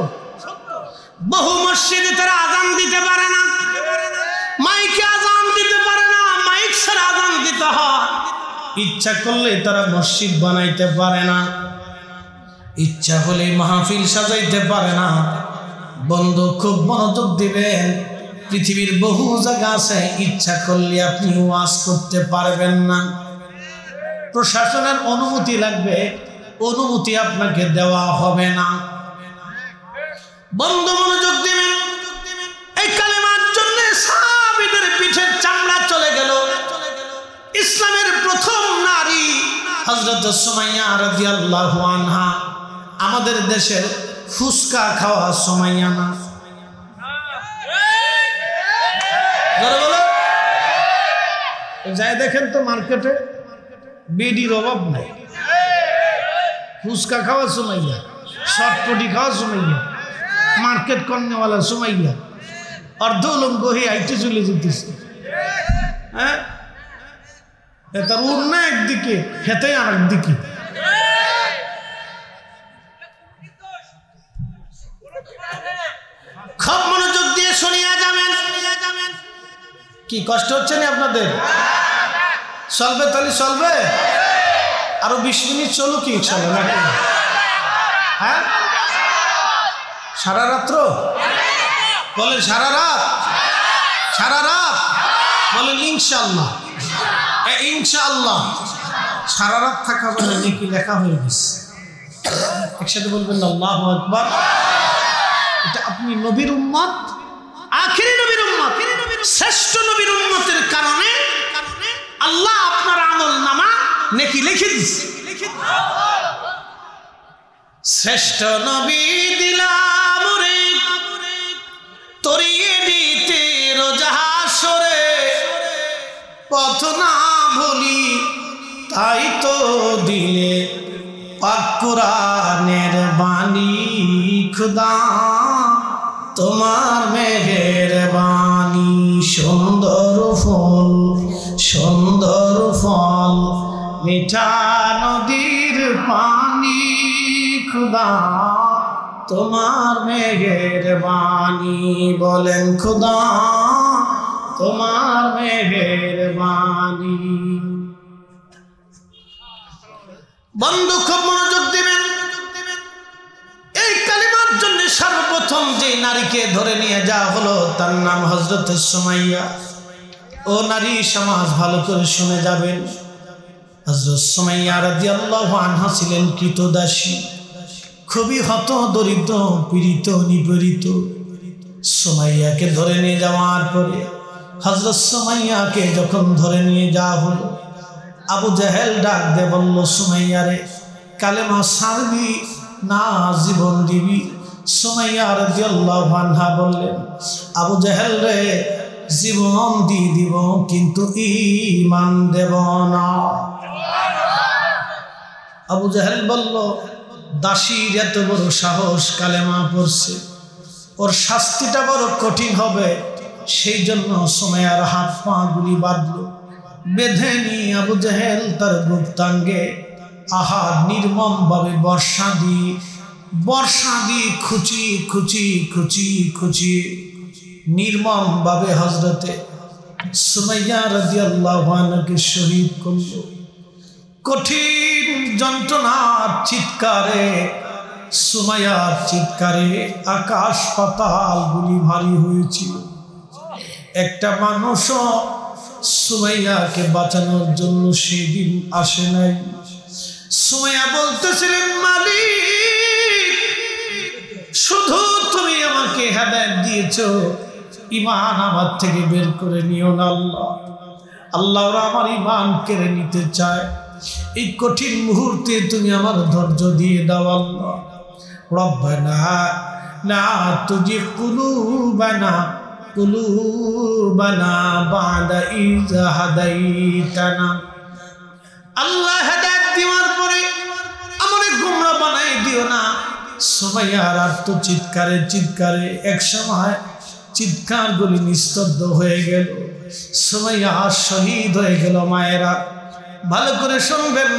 বহু মসজিদে তারা আযান দিতে পারে না, মাইকে আযান দিতে পারে না, মাইক ছাড়া আযান দিতে হয়। ইচ্ছা করলে তারা মসজিদ বানাইতে পারে না, ইচ্ছা হলে মাহফিল সাজাইতে পারে না। বন্ধু খুব মনোযোগ দিবেন, পৃথিবীর বহু জায়গা আছে ইচ্ছা করলে আপনি ওয়াজ করতে পারবেন না, প্রশাসনের অনুমতি লাগবে, অনুমতি আপনাকে দেওয়া হবে না। বন্ধু মনোযোগ দিবেন, এই কালেমার জন্য সাহাবীদের পিঠের চামড়া চলে গেল। ইসলামের প্রথম নারী হযরত সুমাইয়া রাদিয়াল্লাহু আনহা আমাদের দেশের ফুসকা খাওয়া সুমাইয়া না, যাই দেখেন তো মার্কেটে বেডির অভাব নাই, ফুসকা খাওয়া সুমাইয়া, শর্টপটি খাওয়া সুমাইয়া, মার্কেট করনেওয়ালা সুমাইয়া, অর্ধ উলঙ্গ হয়ে আইতে চলে যেতেছে। হ্যাঁ, তার উড়না একদিকে, হেতে আর একদিকে। খুব মনোযোগ দিয়ে শুনিয়া যাবেন। কি কষ্ট হচ্ছে না আপনাদের? চলবে তাহলে চলবে, আরো 20 মিনিট চলো কি চলো নাকি? হ্যাঁ, সারা রাত্র বলেন, সারা রাত, সারা রাত বলেন ইনশাআল্লাহ, ইনশাআল্লাহ সারা রাত থাকা বলে নাকি লেখা হয়ে গেছে। একসাথে বলবেন আল্লাহু আকবার। এটা আপনি নবীর উম্মত, আখিরি নবীর উম্মত, শ্রেষ্ঠ নবীর উম্মতের কারণে আল্লাহ আপনার আমলনামা নেকি লিখে দিয়েছে। শ্রেষ্ঠ নবী দিলাম রে তরিয়ে দিতে রোজাহাসরে, পথ না ভুলি তাই তো দিলে পাক কোরআনের বাণী, খুদা তোমার মেহেরবানি। সুন্দর ফুল সুন্দর ফল মিঠা নদীর পানি, খুদা তোমার মেহেরবানি। বলেন খুদা তোমার মেহেরবানি। বন্ধু খুব মনোযোগ দিবেন। এই কালিমার জন্য সর্বপ্রথম যে নারীকে ধরে নিয়ে যাওয়া হলো তার নাম হযরত সুমাইয়া। ও নারী সমাজ ভালো করে শুনে যাবেন, হযরত সুমাইয়া রাদিয়াল্লাহু আনহা ছিলেন কৃতদাসী, খুবই হত দরিদ্র, পীড়িত নিপীড়িত। সুমাইয়াকে ধরে নিয়ে যাওয়ার পরে হযরত সুমাইয়াকে যখন ধরে নিয়ে যাওয়া হলো, আবু জাহেল ডাক দিয়ে বলল, সুমাইয়ারে কালেমা ছাড়বি না জীবন দিবি? সুমাইয়া রাদিয়াল্লাহু আনহা বললেন, আবু জাহেল রে জীবন দিয়ে দিব কিন্তু ঈমান দেব না। আবু জাহেল বলল, দাসীর এত বড় সাহস, কালেমা পড়ছে, ওর শাস্তিটা বড় কঠিন হবে। সেই জন্য সুমাইয়ার হাত পা গুলি বাঁধল, বেঁধে নিয়ে আবু জাহেল তার গুপ্তাঙ্গে নির্মম ভাবে বর্ষা দিয়ে খুচি খুচি খুচি খুচি নির্মম ভাবে হযরতে সুমাইয়া রাদিয়াল্লাহু আনহাকে শহীদ করল। কঠিন যন্ত্রণার চিৎকারে, সুমাইয়ার চিৎকারে আকাশ পাতাল গুলি ভারী হয়েছিল। একটা মানুষও সুমাইয়াকে বাঁচানোর জন্য সেদিন আসে নাই। সুমাইয়া বলতেছিলেন, মালিক শুধু তুমি আমাকে হেদায়েত দিয়েছো, ঈমান আমার থেকে বের করে নিও না। আল্লাহ ওরা আমার ঈমান কেড়ে নিতে চায়। এই কঠিন মুহূর্তে তুমি আমার ধৈর্য দিয়ে দাও আল্লাহ। রব্বানা লা তুজিগ কুলুবানা বা'দা ইয হাদাইতানা। আল্লাহ হেদায়েত দেওয়ার পরে আমারে গোমরাহ বানাই দিও না। সুমাইয়ার আর্তচিৎকারে চিৎকারে একসময় চিৎকারগুলি নিস্তব্ধ হয়ে গেল। সুমাইয়া শহীদ হয়ে গেল। মায়েরা ভালো করে শুনবেন,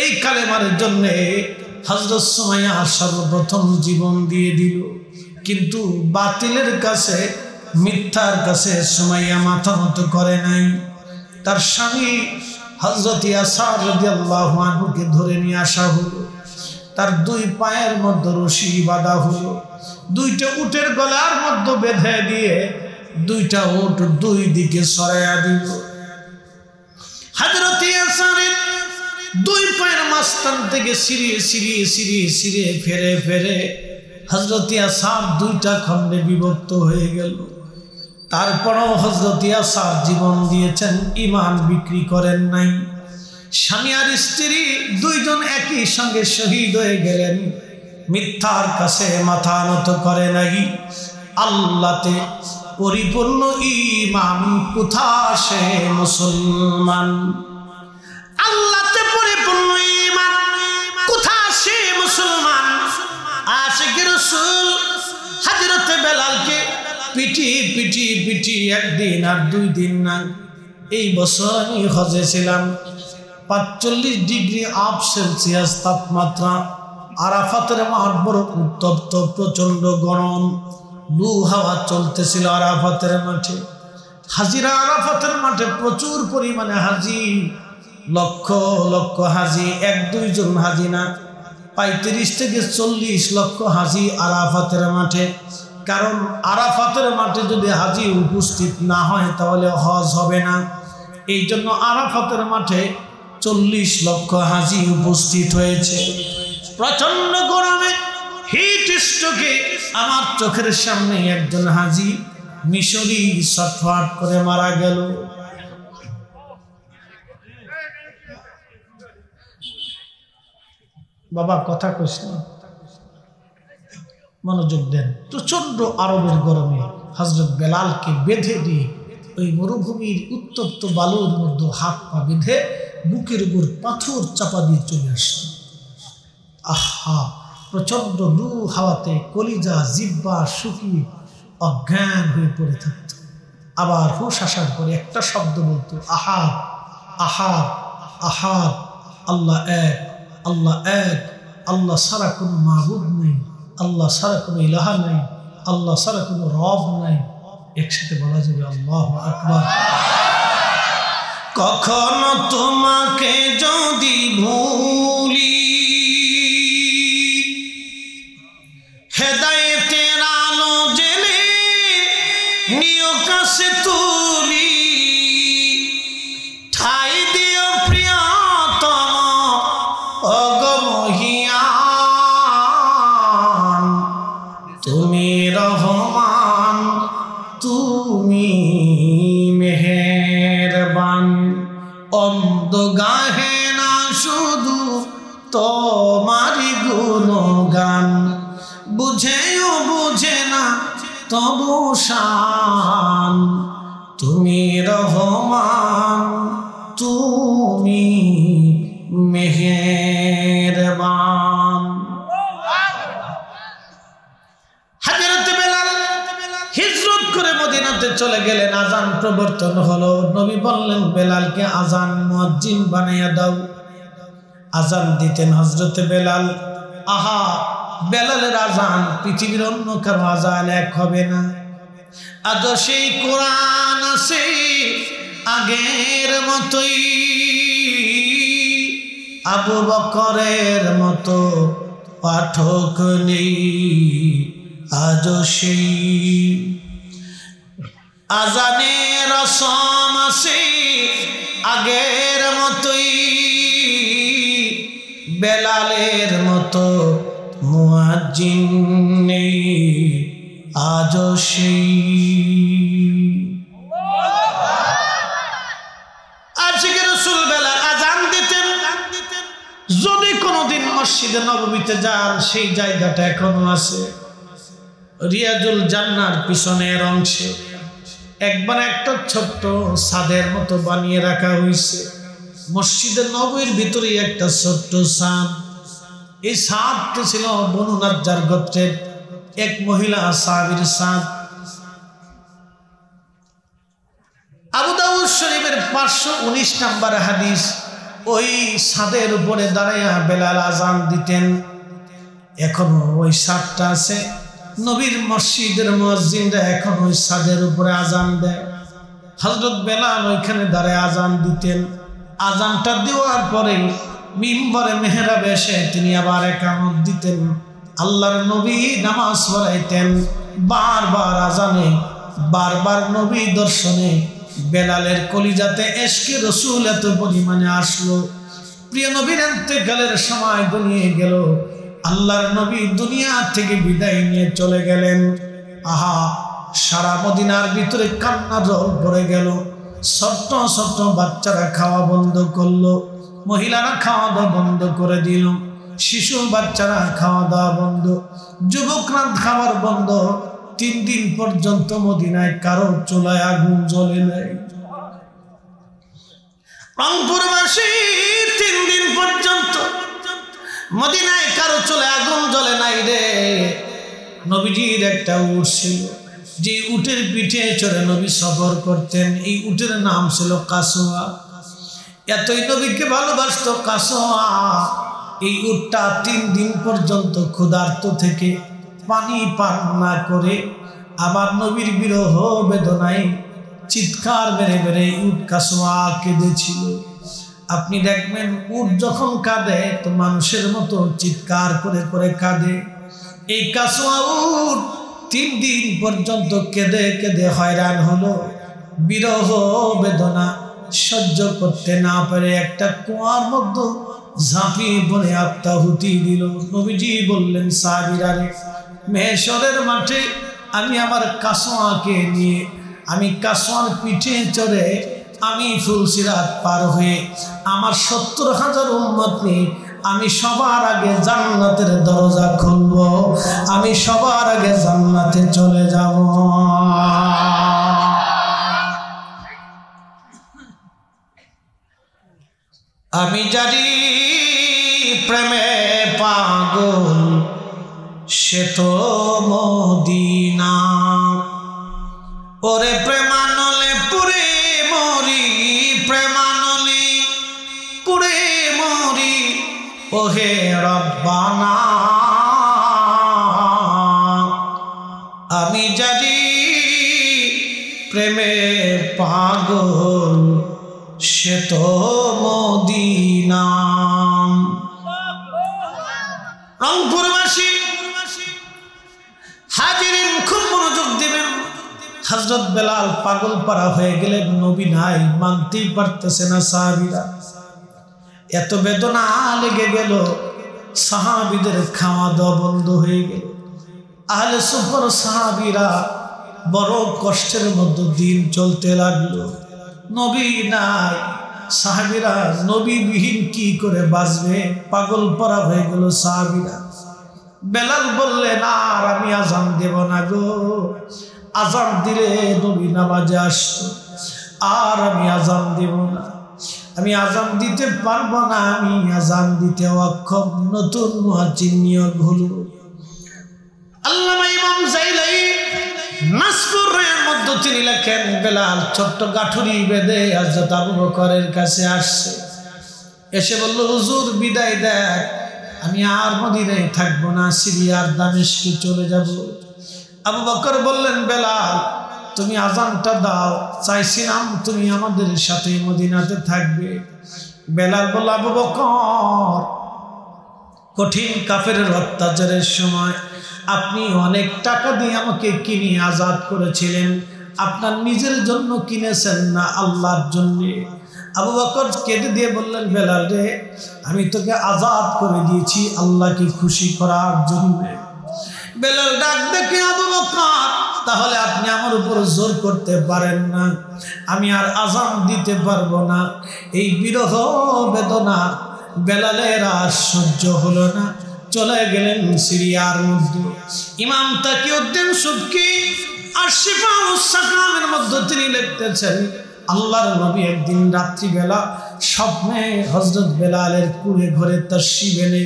এই কালেমার জন্য হযরত সুমাইয়া সর্বপ্রথম জীবন দিয়ে দিল, কিন্তু বাতিলের কাছে, মিথ্যার কাছে সুমাইয়া মাথা নত করে নাই। তার স্বামী হযরত ইয়াসার রাদিয়াল্লাহু আনহুকে ধরে নিয়ে আসা হলো। তার দুই পায়ের মধ্যে রশি বাঁধা হলো, দুইটা উটের গলার মধ্যে বেঁধে দিয়ে দুইটা উট দুই দিকে সরাইয়া দিল। হযরত ইয়াসারের দুই পায়ের মাঝখান থেকে সিরিয়ে ফেরে হযরত ইয়াসার দুইটা খণ্ডে বিভক্ত হয়ে গেল। তারপরও হযরত ইয়াসার জীবন দিয়েছেন, ঈমান বিক্রি করেন নাই। স্বামী আর স্ত্রী দুইজন একই সঙ্গে শহীদ হয়ে গেলেন, মিথ্যার কাছে মাথা নত করে নাই। আল্লাহতে পরিপূর্ণ ঈমান, কোথা সে মুসলমান? আল্লাহতে পরিপূর্ণ ঈমান, কোথা সে মুসলমান? আশিকে রাসূল হযরতে বেলালকে পিটি একদিন আর 2 দিন না। এই বছর আমি হজে ছিলাম, 45 ডিগ্রি আপ সেলসিয়াস তাপমাত্রা, আরাফাতের মাঠ বড় উত্তপ্ত, প্রচন্ড গরম, লু হাওয়া চলতেছিল আরাফাতের মাঠে। হাজিরা আরাফাতের মাঠে প্রচুর পরিমাণে হাজি, লক্ষ লক্ষ হাজি, 1-2 জন হাজি না, 35 থেকে 40 লক্ষ হাজি আরাফাতের মাঠে। কারণ আরাফাতের মাঠে যদি হাজি উপস্থিত না হয় তাহলে হজ হবে না। এই জন্য আরাফাতের মাঠে 40 লক্ষ হাজি উপস্থিত হয়েছে। প্রচন্ড গরমে হিট স্ট্রোকে আমার চোখের সামনে একজন হাজি মিশরি ছটফট করে মারা গেল। বাবা কথা কইস না, মনোযোগ দেন। প্রচন্ড আরবের গরমে হযরত বেলালকে বেঁধে দিয়ে ওই মরুভূমির উত্তপ্ত বালুর মধ্যে হাত পা বেঁধে বুকের উপর পাথর চাপা দিয়ে চলে আসছে। আহা, প্রচন্ড লু হাওয়াতে কলিজা জিহ্বা শুকিয়ে অজ্ঞান হয়ে পড়ে থাকত। আবার হুশ আসার পরে একটা শব্দ বলতো, আহাদ আহাদ আহাদ, আল্লাহ এক, আল্লাহ এক, আল্লাহ ছাড়া কোনো মাবুদ নেই, আল্লাহ ছাড়া কোনো ইলাহা নাই, আল্লাহ ছাড়া কোনো রব নাই। একসাথে বলা যাবে আল্লাহু আকবার। কখনো তোমাকে যদি ভুলি, হেদায়েতের আলো জেলে নিও কাছে তুলি, ঠাই দিও প্রিয়তম অগমহিয়ান, তুমি রহমান, তুমি মেহেরবান। অন্ধ গাহে না শুধু তোমারি গুণগান, বুঝেও বুঝে না তবু শান, তুমি রহমান, তুমি মেহেরবান। হযরত বেলাল হিজরত করে মদিনাতে চলে গেলেন। আজান প্রবর্তন হলো। নবী বললেন বেলালকে আজান মুয়াজ্জিন বানাইয়া দাও। আজান দিতেন হযরত বেলাল। আহা, বেলালের আজান পৃথিবীর অন্য কারো আজান এক হবে না। আজ সেই কোরআন আছে আগের মতোই, আবু বকরের মতো পাঠক নেই। আজ সেই আজানের রসম আছে আগের মতোই, বেলালের মতো মুয়াজ্জিন নেই। আজ সেই আশিকে রাসূল বেলাল আজান দিতেন। যদি কোনোদিন মসজিদে নববীতে যান, সেই জায়গাটা এখনো আছে রিয়াজুল জান্নার পিছনের অংশে। একবার একটা ছোট্ট ছাদের মতো বানিয়ে রাখা হয়েছে মসজিদের নববীর ভিতরে, একটা ছোট্ট ছাদ। এই ছাদটি ছিল বনু নাজ্জার গোত্রের এক মহিলা সাহাবীর ছাদ। আবু দাউদ শরীফের 519 নম্বর হাদিস। ওই ছাদের উপরে দাঁড়াইয়া বেলাল আজান দিতেন। এখনো ওই ছাদটা আছে। নবীর মসজিদের মুয়াজ্জিনরা এখন ওই ছাদের উপরে আজান দেয়। হযরত বেলাল ওইখানে দাঁড়ায় আজান দিতেন। আজানটা দেওয়ার পরে মিম্বরে মেহরাবে এসে তিনি আবার ইকামত দিতেন। আল্লাহর নবী নামাজ পড়াইতেন। বারবার আজানে, বারবার নবী দর্শনে বেলালের কলিজাতে ইশকে রাসূল এত পরিমাণে আসলো। প্রিয় নবীর ইন্তেকালের সময় গনিয়ে গেল। আল্লাহর নবী দুনিয়া থেকে বিদায় নিয়ে চলে গেলেন। আহা, সারা মদিনার ভিতরে কান্না জল পড়ে গেল। ছোট্ট ছোট্ট বাচ্চারা খাওয়া বন্ধ করলো। মহিলারা খাওয়া দাওয়া বন্ধ করে দিল, শিশু বাচ্চারা খাওয়া দাওয়া বন্ধ, যুবকরা খাবার বন্ধ। 3 দিন পর্যন্ত মদিনায় কারো চুলায় আগুন জ্বলে নাই। রংপুরবাসী 3 দিন পর্যন্ত মদিনায় কারো চুলায় আগুন জ্বলে নাই রে। নবীজির একটা উট ছিল, যে উটের পিঠে চড়ে নবী সফর করতেন। এই উটের নাম ছিল কাসোয়া। এতই নবীকে ভালোবাসত কাসোয়া। এই উটটা 3 দিন পর্যন্ত ক্ষুধার্ত থেকে পানি পান না করে আবার নবীর বিরহ বেদনায় চিৎকার মেরে মেরে উট কাসোয়া কেঁদেছিল। আপনি দেখবেন উট যখন কাঁদে তো মানুষের মতো চিৎকার করে করে কাঁদে। এই কাসোয়া উট 3 দিন পর্যন্ত কেঁদে কেঁদে হয়রান হলো, বিরহ বেদনা সহ্য করতে না পারে একটা কুয়ার মধ্যে ঝাঁপিয়ে পড়ে আত্মাহুতি দিল। নবীজি বললেন, সাহাবীরা রে, মেহেশরের মাঠে আমি আমার কাসোয়াকে নিয়ে, আমি কাসোয়ার পিঠে চড়ে আমি ফুলসিরাত পার হয়ে আমার 70,000 উম্মত নিয়ে আমি সবার আগে জান্নাতের দরজা খুলব, আমি সবার আগে জান্নাতে চলে যাব। আমি জানি প্রেমে পাগল সে তো মদিনা, ওরে প্রেমানলে পুরে মরি, প্রেমানলে পুরে মরি, ওহে রব্বানা। আমি জানি প্রেমে পাগল সে তো মদিনা। রংপুরবাসী হাজিরিন খুব মনোযোগ দিবেন। হযরত বেলাল পাগল পারা হয়ে গেলেন, নবী নাই, মানতেই পারতেছে না সাহাবীরা। এত বেদনা লেগে গেল, সাহাবীদের খাওয়া দাওয়া বন্ধ হয়ে গেল। আহলে সুফার সাহাবীরা বড় কষ্টের মধ্যে দিন চলতে লাগলো। নবী নাই, সাহাবীরা নবীবিহীন কি করে বাঁচবে, পাগল পারা হয়ে গেল সাহাবীরা। বেলাল বললেন, আর আমি আজান দেব না গো, আজান দিলে নবী নামাজে আসতো, আর আমি আজান দেব না, আমি আজান দিতে পারবো না, আমি আজান দিতে অক্ষম। নতুন মুয়াজ্জিন নিয়োগ হলো। আল্লামা ইমাম জাইলাই নাসপুরের মধ্যে তিনি লেখেন, বেলাল ছোট্ট গাঠুরি বেঁধে হযরত আবু বকরের কাছে আসছে, এসে বলল, হুজুর বিদায় দেন, আমি আর মদিনায় থাকবো না, সিরিয়ার দামেস্কে চলে যাব। আবু বকর বললেন, বেলাল তুমি আজানটা দাও, চাইছিলাম তুমি আমাদের সাথে মদিনাতে থাকবে। বেলাল বলল, আবু বকর, কঠিন কাফেরের অত্যাচারের সময় আপনি অনেক টাকা দিয়ে আমাকে কিনে আজাদ করেছিলেন, আপনার নিজের জন্য কিনেছেন না আল্লাহর জন্য। আবু বকর কেঁদে দিয়ে বললেন, বেলাল রে, আমি তোকে আজাদ করে দিয়েছি আল্লাহকে খুশি করার জন্য। বেলাল ডাক দেখে, আবু বকর, তাহলে আপনি আমার উপর জোর করতে পারেন না, আমি আর আজান দিতে পারবো না। এই বিরহ বেদনা বেলালের আর সহ্য হলো না, চলে গেলেন সিরিয়ার মধ্যে। ইমাম তাকিউদ্দিন সুবকি আর শিফাউস সাকামের মধ্যে তিনি লিখতেছেন, আল্লাহর নবী একদিন রাত্রিবেলা স্বপ্নে হযরত বেলালের কুড়ে ঘরে তাশরিফ এনে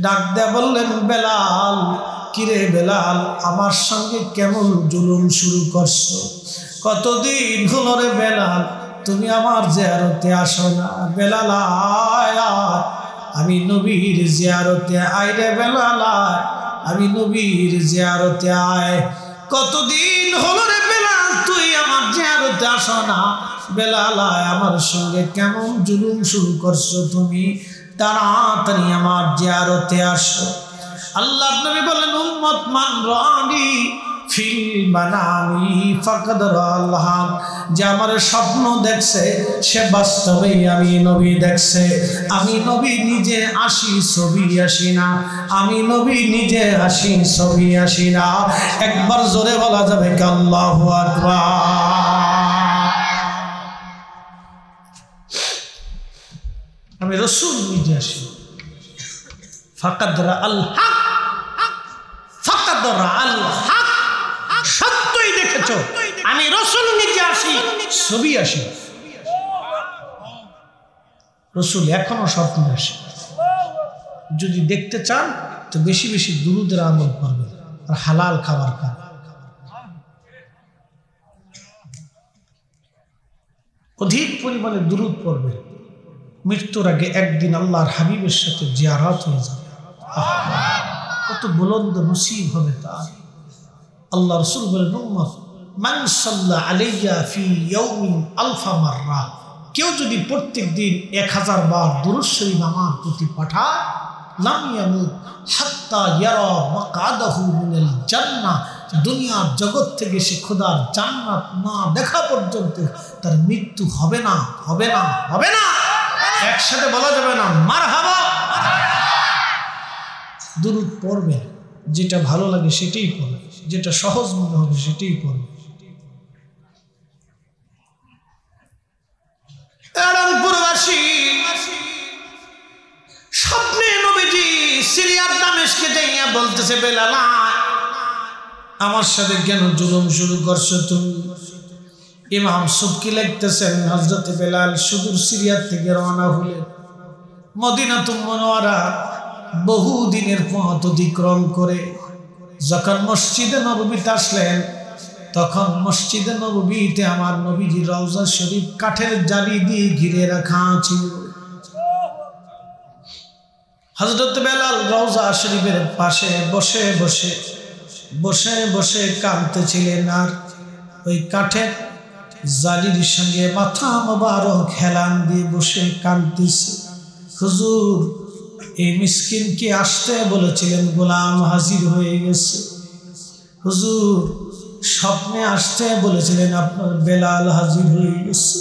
ডাক দেয়া বললেন, বেলাল, কিরে বেলাল, আমার সঙ্গে কেমন জুলুম শুরু করছো? কতদিন হলো রে বেলাল তুমি আমার জিয়ারতে আসো না? বেলাল আয়, আমি নবীর জিয়ারতে আয় রে বেলাল, আমি নবীর জিয়ারতে আয়। কতদিন হলো রে বেলাল তুই আমার জিয়ারতে আসো না? বেলাল আয়, আমার সঙ্গে কেমন জুলুম শুরু করছো তুমি, তাড়াতাড়ি আমার জিয়ারতে আসো। আল্লাহর নবী বলেন, উম্মত মান রানি ফিল মানামি ফাকাদ রাআল্লাহ, যে আমার স্বপ্ন দেখছে সে বাস্তবেই আমি নবী দেখছে। আমি নবী নিজে আসি ছবি আসি না, আমি নবী নিজে আসি ছবি আসি না। একবার জোরে বলা যাবে কি আল্লাহু আকবার। আমি রসুল নিজে আসি। ফাকাদ রাআল হক, ফাকাদ রাআল হক, সত্যই দেখেছো আমি রসুল নিজে আসি, ছবি আসি। রসুল এখনো স্বপ্নে আসে। যদি দেখতে চান তো বেশি বেশি দুরুদের আমল করবেন আর হালাল খাবার খান। অধিক পরিমাণে দুরুদ পড়বেন। মৃত্যুর আগে একদিন আল্লাহর হাবিবের সাথে জিয়ারত হয়ে যাবে। কত বুলন্দ নসিব হবে তার। আল্লাহ রাসূল বলেন, উম্মত মান সাল্লা আলাইয়া ফি ইয়াউমিন আলফা মাররা, কেউ যদি প্রত্যেক দিন 1000 বার দুরূদ শরীফ আমার প্রতি পাঠায়, লাম ইয়ামুত হাত্তা ইয়ারা মাকআদাহু মিনাল জান্নাহ, দুনিয়ার জগৎ থেকে সে খোদার জান্নাত না দেখা পর্যন্ত তার মৃত্যু হবে না, হবে না, হবে না। একসাথে বলা যাবে না মারহাবা। দুরূদ পড়বে, যেটা ভালো লাগে সেটাই পড়বে, যেটা সহজ মনে হবে সেটাই পড়বে। রংপুরবাসী স্বপ্নে নবীজি সিরিয়ার দামেস্কে যাইয়া বলতেছে, বেলাল আমার সাথে কেন জুলুম শুরু করছো তুমি? ইমাম সুবকি লিখতেছেন, হযরত বেলাল সুদূর সিরিয়া থেকে রওনা হলেন মদিনাতুল মুনাওয়ারা, বহু দিনের পথ অতিক্রম করে যখন মসজিদে নববীতে আসলেন, তখন মসজিদে নববীতে আমার নবীজির রওজা শরীফ কাঠের জালি দিয়ে ঘিরে রাখা ছিল। হযরত বেলাল রওজা শরীফের পাশে বসে বসে বসে বসে কাঁদতেছিলেন, আর ওই কাঠের জালির সঙ্গে মাথা মোবারক হেলান দিয়ে বসে কাঁদতেছে। হুজুর, এই মিসকিনকে আসতে বলেছিলেন, গোলাম হাজির হয়ে গেছে। হুজুর, স্বপ্নে আসতে বলেছিলেন, আপনার বেলাল হাজির হয়ে গেছে।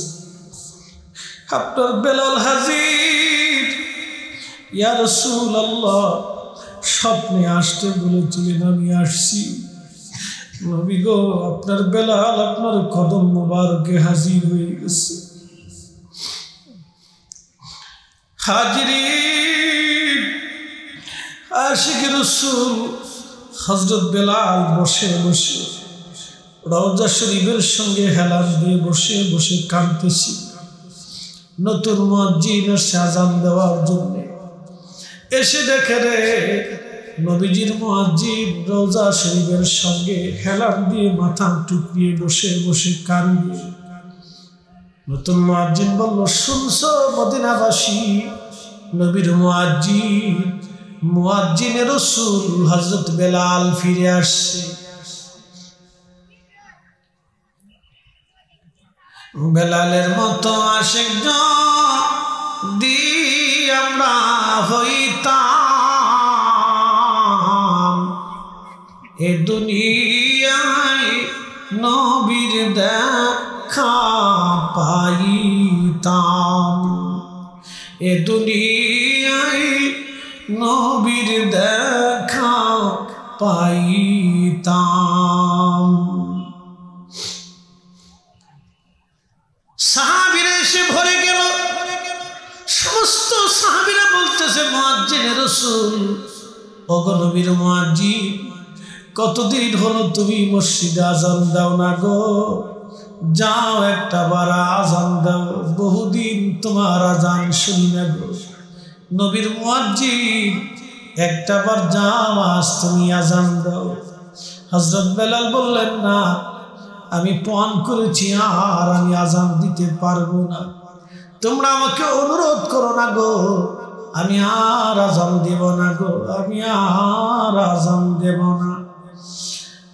আপনার বেলাল হাজির। ইয়া রাসূলুল্লাহ, স্বপ্নে আসতে বলেছিলেন, আমি আসছি। নবী গো, আপনার বেলাল আপনার কদম মোবারকে হাজির হয়ে গেছে। হাজিরিন, আশিক রাসূল হযরত বেলাল বসে বসে রওজা শরীফের সঙ্গে হেলান দিয়ে বসে বসে কাঁদতেছি। নতুন মুয়াজ্জিন এসে আযান দেওয়ার জন্য এসে দেখে রে নবীজির মুয়াজ্জিন রওজা শরীফের সঙ্গে হেলান দিয়ে মাথা টুকরিয়ে বসে বসে কাঁদে। নতুন মুয়াজ্জিন বলল, শুনছো মদিনাবাসী, নবীর মুয়াজ্জিন মুয়াজ্জিনের রাসূল হযরত বেলাল ফিরে আসছে। বেলালের মতো আশিক যদি আমরা হইতাম, এ দুনিয়ায় নবীর দেখা পাইতাম, এ দুনিয়ায় নবীর দেখা পাইতাম। সাহাবীরা এসে ভরে গেল। সমস্ত সাহাবীরা বলতেছে, মুয়াজ্জিনের রাসূল, ওগো নবীর মুয়াজ্জিন, কতদিন হলো তুমি মসজিদে আযান দাও না গো, যাও একটা বার আযান দাও, বহুদিন তোমার আযান শুনি না গো। নবীর মুয়াজ্জিন, একটা বার যাও, আজ তুমি আযান দাও। হযরত বেলাল বললেন, না, আমি পণ করেছি, আর আমি আযান দিতে পারবো না। তোমরা আমাকে অনুরোধ করো না গো, আমি আর আযান দেব না গো, আমি আর আযান দেব না।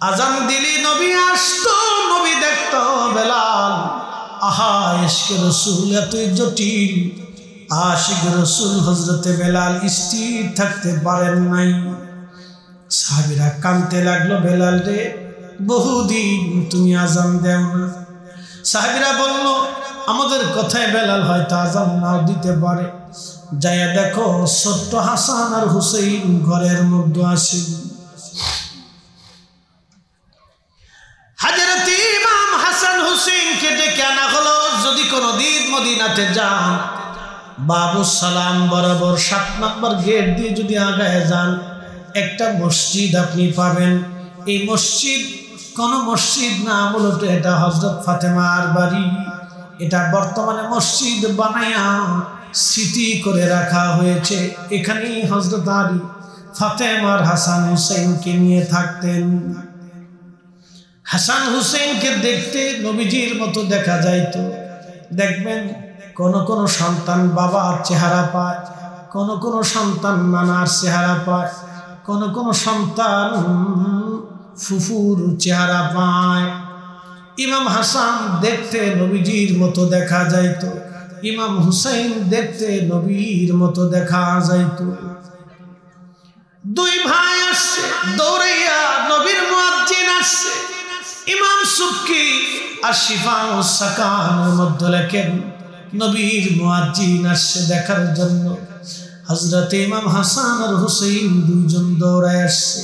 আযান দিলি নবী আসতো, নবী দেখতো বেলাল। আহা, ইশকে রাসূল এতই জটিল। আশিক রাসূল হযরতে বেলাল স্থির থাকতে পারেন নাই। সাহাবীরা কাঁদতে লাগলো, বেলাল রে, বহুদিন তুমি আযান দেও না। সাহাবীরা বলল, আমাদের কথায় বেলাল হয়তো আযান নাও দিতে পারে, যাইয়া দেখো ছোট্ট হাসান আর হুসাইন ঘরের মধ্যে আসেন। হযরত ইমাম হাসান হুসাইনকে ডেকে আনা হলো, যদি কোনোদিন মদিনাতে যান বাবুস সালাম বরাবর 7 নম্বর গেট দিয়ে যদি আগায় যান একটা মসজিদ আপনি পাবেন। এই মসজিদ কোন মসজিদ না, মূলত এটা হযরত ফাতেমার বাড়ি। এটা বর্তমানে মসজিদ বানায়া স্মৃতি করে রাখা হয়েছে। এখানেই হযরত আলী ফাতেমার হাসান হুসাইনকে নিয়ে থাকতেন। হাসান হুসেনকে দেখতে নবীজির মতো দেখা যাইতো। দেখবেন কোন কোন সন্তান বাবার চেহারা পায়, কোন কোন সন্তান নানার চেহারা পায়, কোন কোন সন্তান ফুফুর চেহারা পায়। ইমাম হাসান দেখতে নবীজির মতো দেখা যাইতো, ইমাম হুসাইন দেখতে নবীর মতো দেখা যাইতো। দুই ভাই আসছে দৌড়াইয়া, নবীর মুয়াজ্জিন আসছে। ইমাম সুবকি আর শিফাউস সাকানের মধ্যে লেখেন নবীর মুয়াজ্জিন আসছে দেখার জন্য। হযরত ইমাম হাসান আর হুসাইন দুইজন দৌড়ায় আসছে।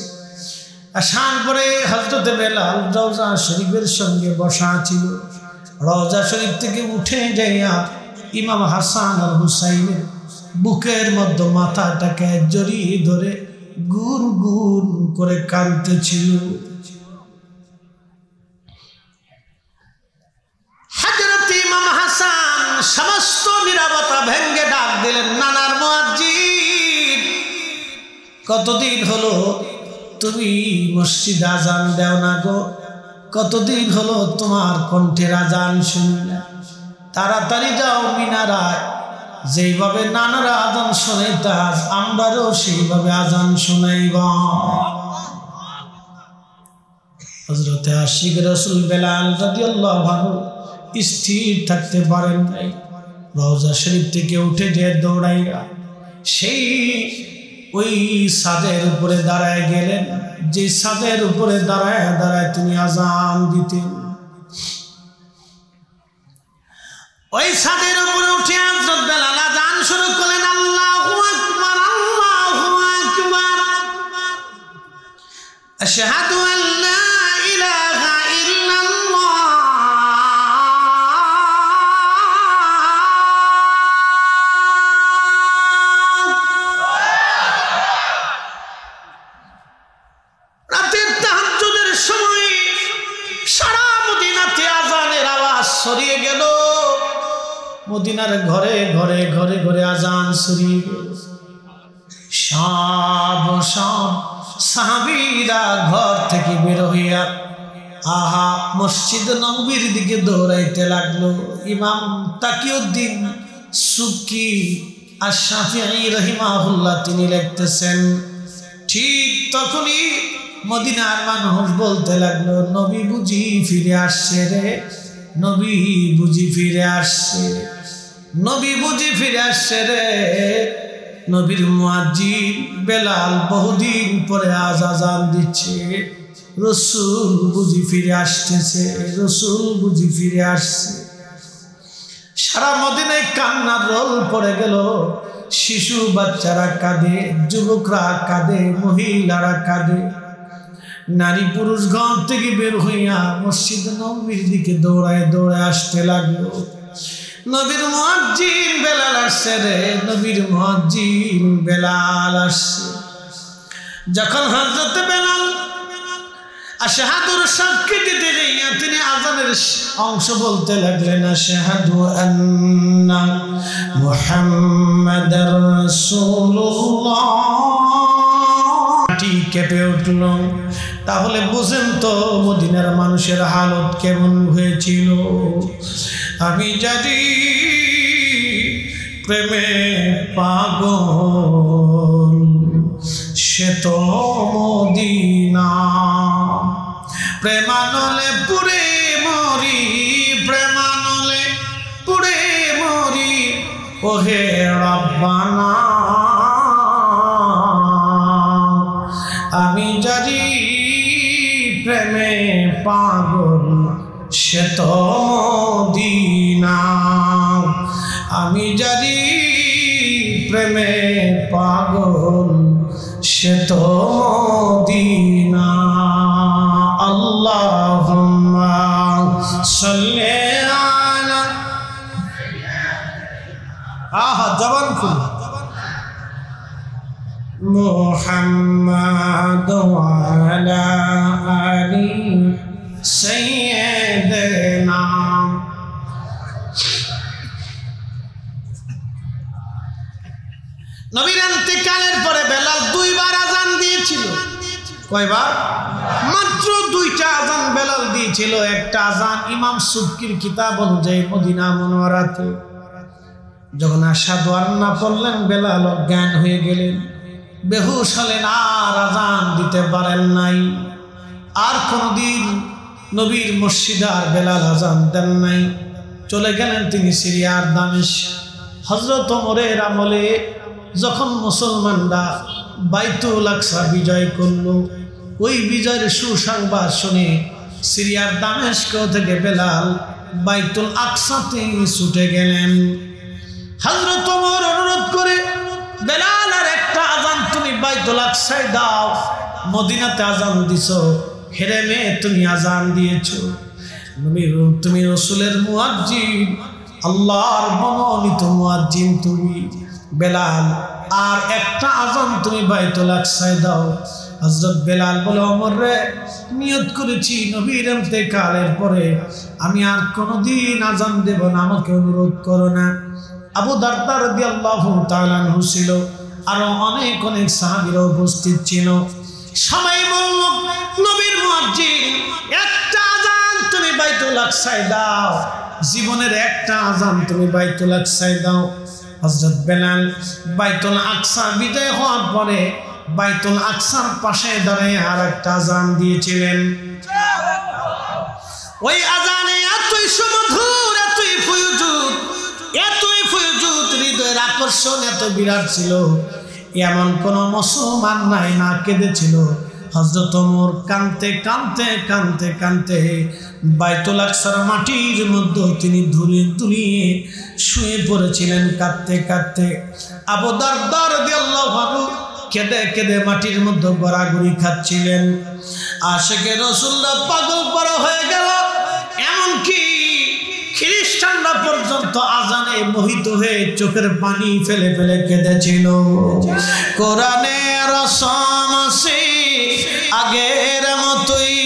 আসার পরে হযরত বেলাল রওজা শরীফের সঙ্গে বসা ছিল। রওজা শরীফ থেকে উঠে যাইয়া ইমাম হাসান আর হুসাইনের বুকের মধ্যে মাথাটাকে জড়িয়ে ধরে গুন গুন করে কাঁদতেছিল। হযরত ইমাম হাসান সমস্ত নীরবতা ভেঙ্গে ডাক দিলেন, নানার মুয়াজ্জিন, কতদিন হলো তুমি মসজিদে আজান দেও না গো? কতদিন হলো তোমার কণ্ঠের আজান শুনি না? তাড়াতাড়ি যাও মিনারায়, যেইভাবে নানারা আজান শোনাইতা আমরাও সেইভাবে আজান শোনাইব। হযরত আশিক রাসূল বেলাল রাদিয়াল্লাহু আনহু স্থির থাকতে পারেন নাই। রওজা শরীফ থেকে উঠে যে দৌড়াইয়া সেই ওই ছাদের উপরে দাঁড়ায় গেলেন, যে ছাদের উপরে দাঁড়ায় দাঁড়ায় তিনি আজান দিতেন। ওই ছাদের উপরে উঠে হযরত বেলাল আজান শুরু করলেন, আল্লাহু আকবার, আল্লাহু আকবার, আশহাদু আল্লা ইলাহা ইল্লাল্লাহ। রাতের তাহাজ্জুদের সময় সারা মদিনাতে আজানের আওয়াজ ছড়িয়ে গেল। মদিনার ঘরে ঘরে ঘরে ঘরে আজান ছড়িয়ে গেল। সব সাহাবীরা ঘর থেকে বের হইয়া আহা মসজিদ নববীর দিকে দৌড়াইতে লাগলো। ইমাম তাকিউদ্দিন সুবকি আশ-শাফিঈ রাহিমাহুল্লাহ তিনি লিখতেছেন, ঠিক তখনই মদিনার মানুষ বলতে লাগলো, নবী বুঝি ফিরে আসছে রে, নবী বুঝি ফিরে আসছে, নবী বুঝি ফিরে আসছে রে। নবীর মুয়াজ্জিন বেলাল বহুদিন পরে আজ আজান দিচ্ছে, রাসূল বুঝি ফিরে আসতেছে, রাসূল বুঝি ফিরে আসছে। সারা মদিনায় কান্নার রোল পড়ে গেল। শিশু বাচ্চারা কাঁদে, যুবকরা কাঁদে, মহিলারা কাঁদে। নারী পুরুষ ঘর থেকে বের হইয়া মসজিদ নববীর দিকে দৌড়ায় দৌড়ায় আসতে লাগলো। নবীর মুয়াজ্জিন বেলাল আসছে রে, নবীর মুয়াজ্জিন বেলাল আসছে। যখন হযরত বেলাল আশহাদুর সাক্ষী দিতে যাইয়া তিনি আজানের অংশ বলতে লাগলেন, আশহাদু আন্না মুহাম্মাদার রাসূলুল্লাহ, কেঁপে উঠল। তাহলে বুঝেন তো মদিনার মানুষের হালত কেমন হয়েছিল। আমি জানি প্রেমে পাগল সে তো মদিনা, প্রেমানলে পুরে মরি, প্রেমানলে পুরে মরি, ওহে রব্বানা। আমি জানি প্রেমে পাগল সে তো মদিনা, আমি জানি প্রেমে পাগল সে তো মদিনা। আল্লাহুম্মা সাল্লি আলা জবান খুলে মুহাম্মাদ ওয়ালা আলি সাইয়্যিদিনা। নবীর ইন্তেকালের পরে বেলাল দুইবার আজান দিয়েছিল। কয়বার? মাত্র দুইটা আজান বেলাল দিয়েছিল। একটা আজান ইমাম সুবকির কিতাব অনুযায়ী মদিনা মুনওয়ারাতে যখন আশহাদু আন্না পড়লেন বেলাল অজ্ঞান হয়ে গেলেন, বেহুশ হলেন, আর আজান দিতে পারেন নাই। আর কোনদিন নবীর মসজিদে আর বেলাল আজান দেন নাই। চলে গেলেন তিনি সিরিয়ার দামেস্ক। হযরত ওমরের আমলে যখন মুসলমানরা বাইতুল আকসা বিজয় করল, ওই বিজয়ের সুসংবাদ শুনে সিরিয়ার দামেস্ক থেকে বেলাল বাইতুল আকসাতে ছুটে গেলেন। হযরত ওমর অনুরোধ করে, বেলাল আর একটা আজান তুমি বাইতুল আকসায় দাও, মদিনাতে আজান দিছো, হেরেমে তুমি আজান দিয়েছো, তুমি রাসূলের মুয়াজ্জিন, আল্লাহর মনোনীত মুয়াজ্জিন তুমি। বেলাল আর একটা আজান তুমি বাইতুল আকসায় দাও। হযরত বেলাল বলে, ওমর রে, নিয়ত করেছি নবীর ইন্তেকালের পরে আমি আর কোনোদিন আজান দেব না, আমাকে অনুরোধ করো না। আবু দারদা রাদিয়াল্লাহু তাআলা আনহু ছিল, আরো অনেক অনেক সাহাবীরা উপস্থিত ছিল। সবাই বলল, নবীর মুয়াজ্জিন, একটা আজান তুমি বাইতুল আকসায় দাও, জীবনের একটা আজান তুমি বাইতুল আকসায় দাও। হযরত বেলাল বাইতুল আকসা বিজয় হওয়ার পরে বাইতুল আকসার পাশে দাঁড়িয়ে আর একটা আজান দিয়েছিলেন। ওই আজানে এতই সুমধুর, এতই ফয়জুদ, হৃদয়ের আকর্ষণ এত বিরাট ছিল, এমন কোন মুসলমান নাই না কেঁদেছিল। হযরত ওমর কাঁদতে কাঁদতে কাঁদতে কাঁদতে বাইতুল আকসার মাটির মধ্যে তিনি ধুলিয়ে শুয়ে পড়েছিলেন কাঁদতে কাঁদতে। আবু দারদা রাদিয়াল্লাহু আনহু কেঁদে কেঁদে মাটির মধ্যে গড়াগড়ি খাচ্ছিলেন। আশিকে রাসূলুল্লাহ পাগল পারা হয়ে গেল, এমনকি খ্রিস্টানরা পর্যন্ত আজানে মোহিত হয়ে চোখের পানি ফেলে ফেলে কেঁদেছিল। কোরআনের রসম আছে আগের মতোই,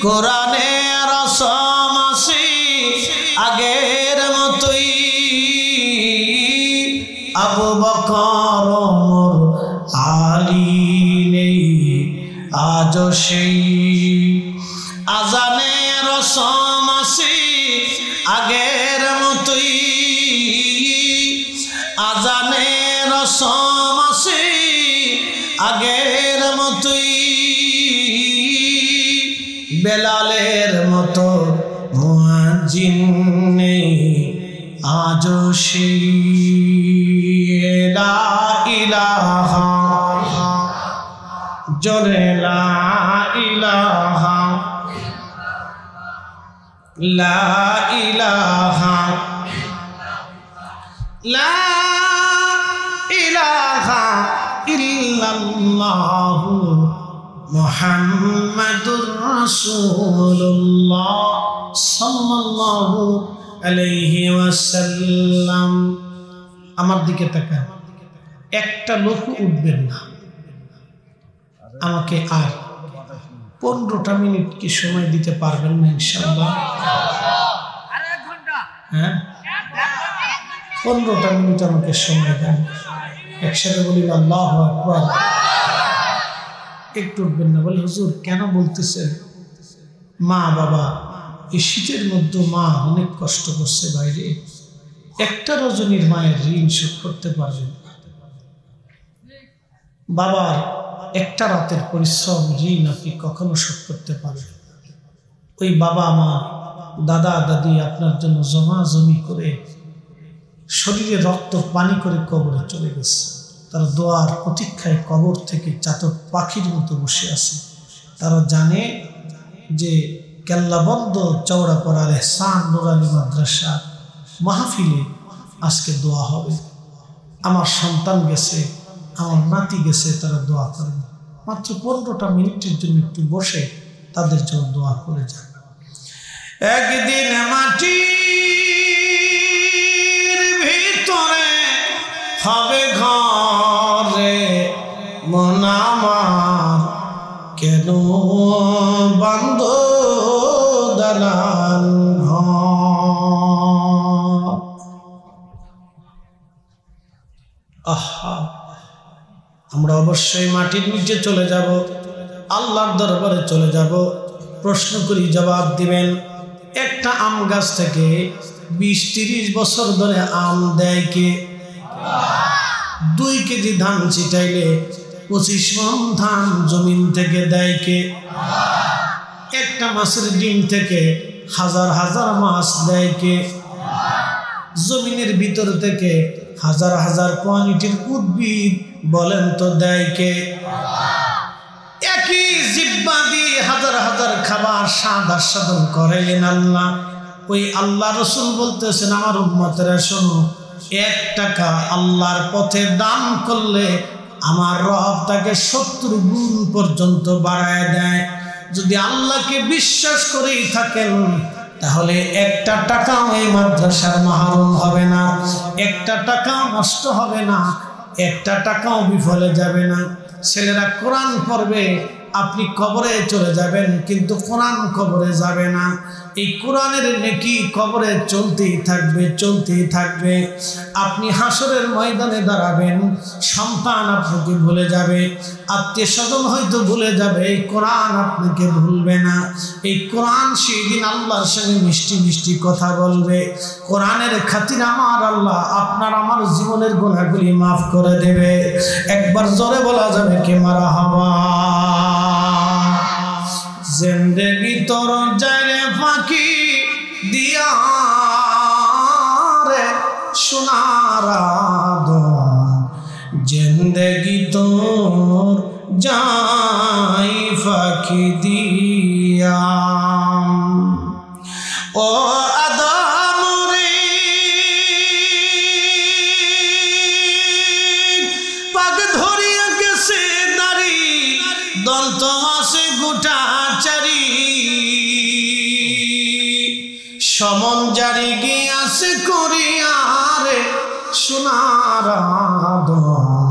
কোরআনের রসম আছে আগের মতোই, আবু বকর ওমর আলী নেই আজ সেই, আজানের রসম আছে আগের মতোই, আজানের রসম আছে আগের মতোই, বেলালের মতো মুয়াজ্জিন নেই আজ সেই। লা ইলাহা জোরে লা ইলাহা, লা ইলাহা, লা ইলাহা ইল্লাল্লাহু মুহাম্মাদুর রাসূলুল্লাহ সাল্লাল্লাহু আলাইহি ওয়াসাল্লাম। আমার দিকে তাকান, একটা লোক উঠবেন না। আমাকে আর 15টা মিনিট কি সময় দিতে পারবেন না ইনশাআল্লাহ? হ্যাঁ, 15টা মিনিট আমাকে সময় দেন। একসাথে বলি আল্লাহু আকবার। একটু উঠবেন না। বলে, হুজুর কেন বলতেছেন? মা বাবা এই শীতের মধ্যে মা অনেক কষ্ট করছে বাইরে, একটা রজনীর মায়ের ঋণ শোধ করতে পারবেন? বাবার একটা রাতের পরিশ্রম ঋণ আপনি কখনো শোধ করতে পারবেন? ওই বাবা মা দাদা দাদি আপনার জন্য জমা জমি করে শরীরে রক্ত পানি করে কবরে চলে গেছে। তারা দোয়ার প্রতীক্ষায় কবর থেকে চাতক পাখির মতো বসে আছে। তারা জানে যে কেল্লাবন্দ চৌড়াপাড়ার এহসান নুরানি মাদ্রাসা মাহফিলে আজকে দোয়া হবে। আমার সন্তান গেছে, আমার নাতি গেছে, তারা দোয়া করবে। মাত্র 15টা মিনিটের জন্য একটু বসে তাদের জন্য দোয়া করে যান। একদিন মাটি হবে ঘরে মন আমার, কেন বান্ধ দালান ঘর। আহা, আমরা অবশ্যই মাটির নিচে চলে যাব, আল্লাহর দরবারে চলে যাব। প্রশ্ন করি, জবাব দিবেন। একটা আম গাছ থেকে 20-30 বছর ধরে আম দেয় কে? 2 কেজি ধান ছিটাইলে 25 মণ ধান জমিন থেকে দেয় কে? একটা মাছের ডিম থেকে হাজার হাজার মাছ দেয় কে? জমিনের ভিতর থেকে হাজার হাজার কোয়ালিটির উদ্ভিদ বলেন তো দেয় কে? একই জিহ্বা দিয়ে হাজার হাজার খাবার স্বাদ আস্বাদন করেন আল্লাহ। ওই আল্লাহ রসুল বলতেছেন, আমার উম্মতেরা শোনো, 1 টাকা আল্লাহর পথে দান করলে আমার রব তাকে 70 গুণ পর্যন্ত বাড়ায় দেয়। যদি আল্লাহকে বিশ্বাস করেই থাকেন তাহলে 1টা টাকাও এই মাদ্রাসার মাহরুম হবে না, 1টা টাকাও নষ্ট হবে না, 1টা টাকাও বিফলে যাবে না। ছেলেরা কোরআন পড়বে, আপনি কবরে চলে যাবেন কিন্তু কোরআন কবরে যাবে না। এই কোরআনের নেকি কবরে চলতেই থাকবে, চলতেই থাকবে। আপনি হাসরের ময়দানে দাঁড়াবেন, সন্তান আপনাকে ভুলে যাবে, আত্মীয় স্বজন হয়তো ভুলে যাবে, এই কোরআন আপনাকে ভুলবে না। এই কোরআন সেই দিন আল্লাহর সঙ্গে মিষ্টি মিষ্টি কথা বলবে। কোরআনের খাতির আমার আল্লাহ আপনার আমার জীবনের গুনাহগুলি মাফ করে দেবে। একবার জোরে বলা যাবে কে মারহাবা। জিন্দেগি তোর জায়রে ফাঁকি দিয়া রে সোনার আদম, জিন্দেগি তোর যাই ফাঁকি দিয়া। ও আদম রে পাগ ধরিয়া গেছে দাড়ি, দন্ত আছে গোটা চারি, সমন জারি গিয়াছে করিয়ারে সোনার আদম,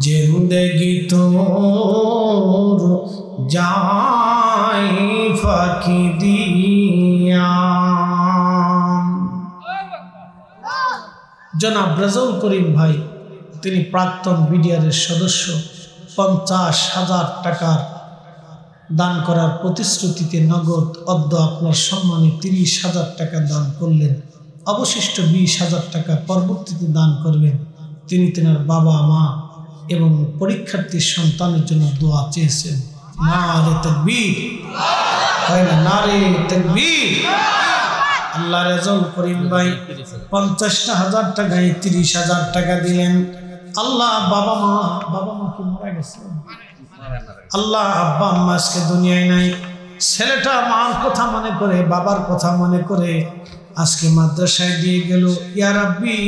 জিন্দেগি তোর যাই ফাঁকি দিয়া। জনাব রেজাউল করিম ভাই, তিনি প্রাক্তন বিডিআরের সদস্য, 50,000 টাকার দান করার প্রতিশ্রুতিতে নগদ অদ্য আপনার সম্মানে 30,000 টাকা দান করলেন। অবশিষ্ট 20,000 টাকা পরবর্তীতে দান করবেন। তিনি তেনার বাবা মা এবং পরীক্ষার্থীর সন্তানের জন্য দোয়া চেয়েছেন। নারে তাকবীর, হয় না নারে তাকবীর। আল্লাহ রেজাউল করিম ভাই 50,000 টাকায় 30,000 টাকা দিলেন। আল্লাহ বাবা মা কি মারা গেছে? আল্লাহ আব্বা আম্মা আজকে দুনিয়ায় নাই। ছেলেটা মার কথা মনে করে, বাবার কথা মনে করে আজকে মাদ্রাসায় দিয়ে গেল। ইয়া রাব্বি,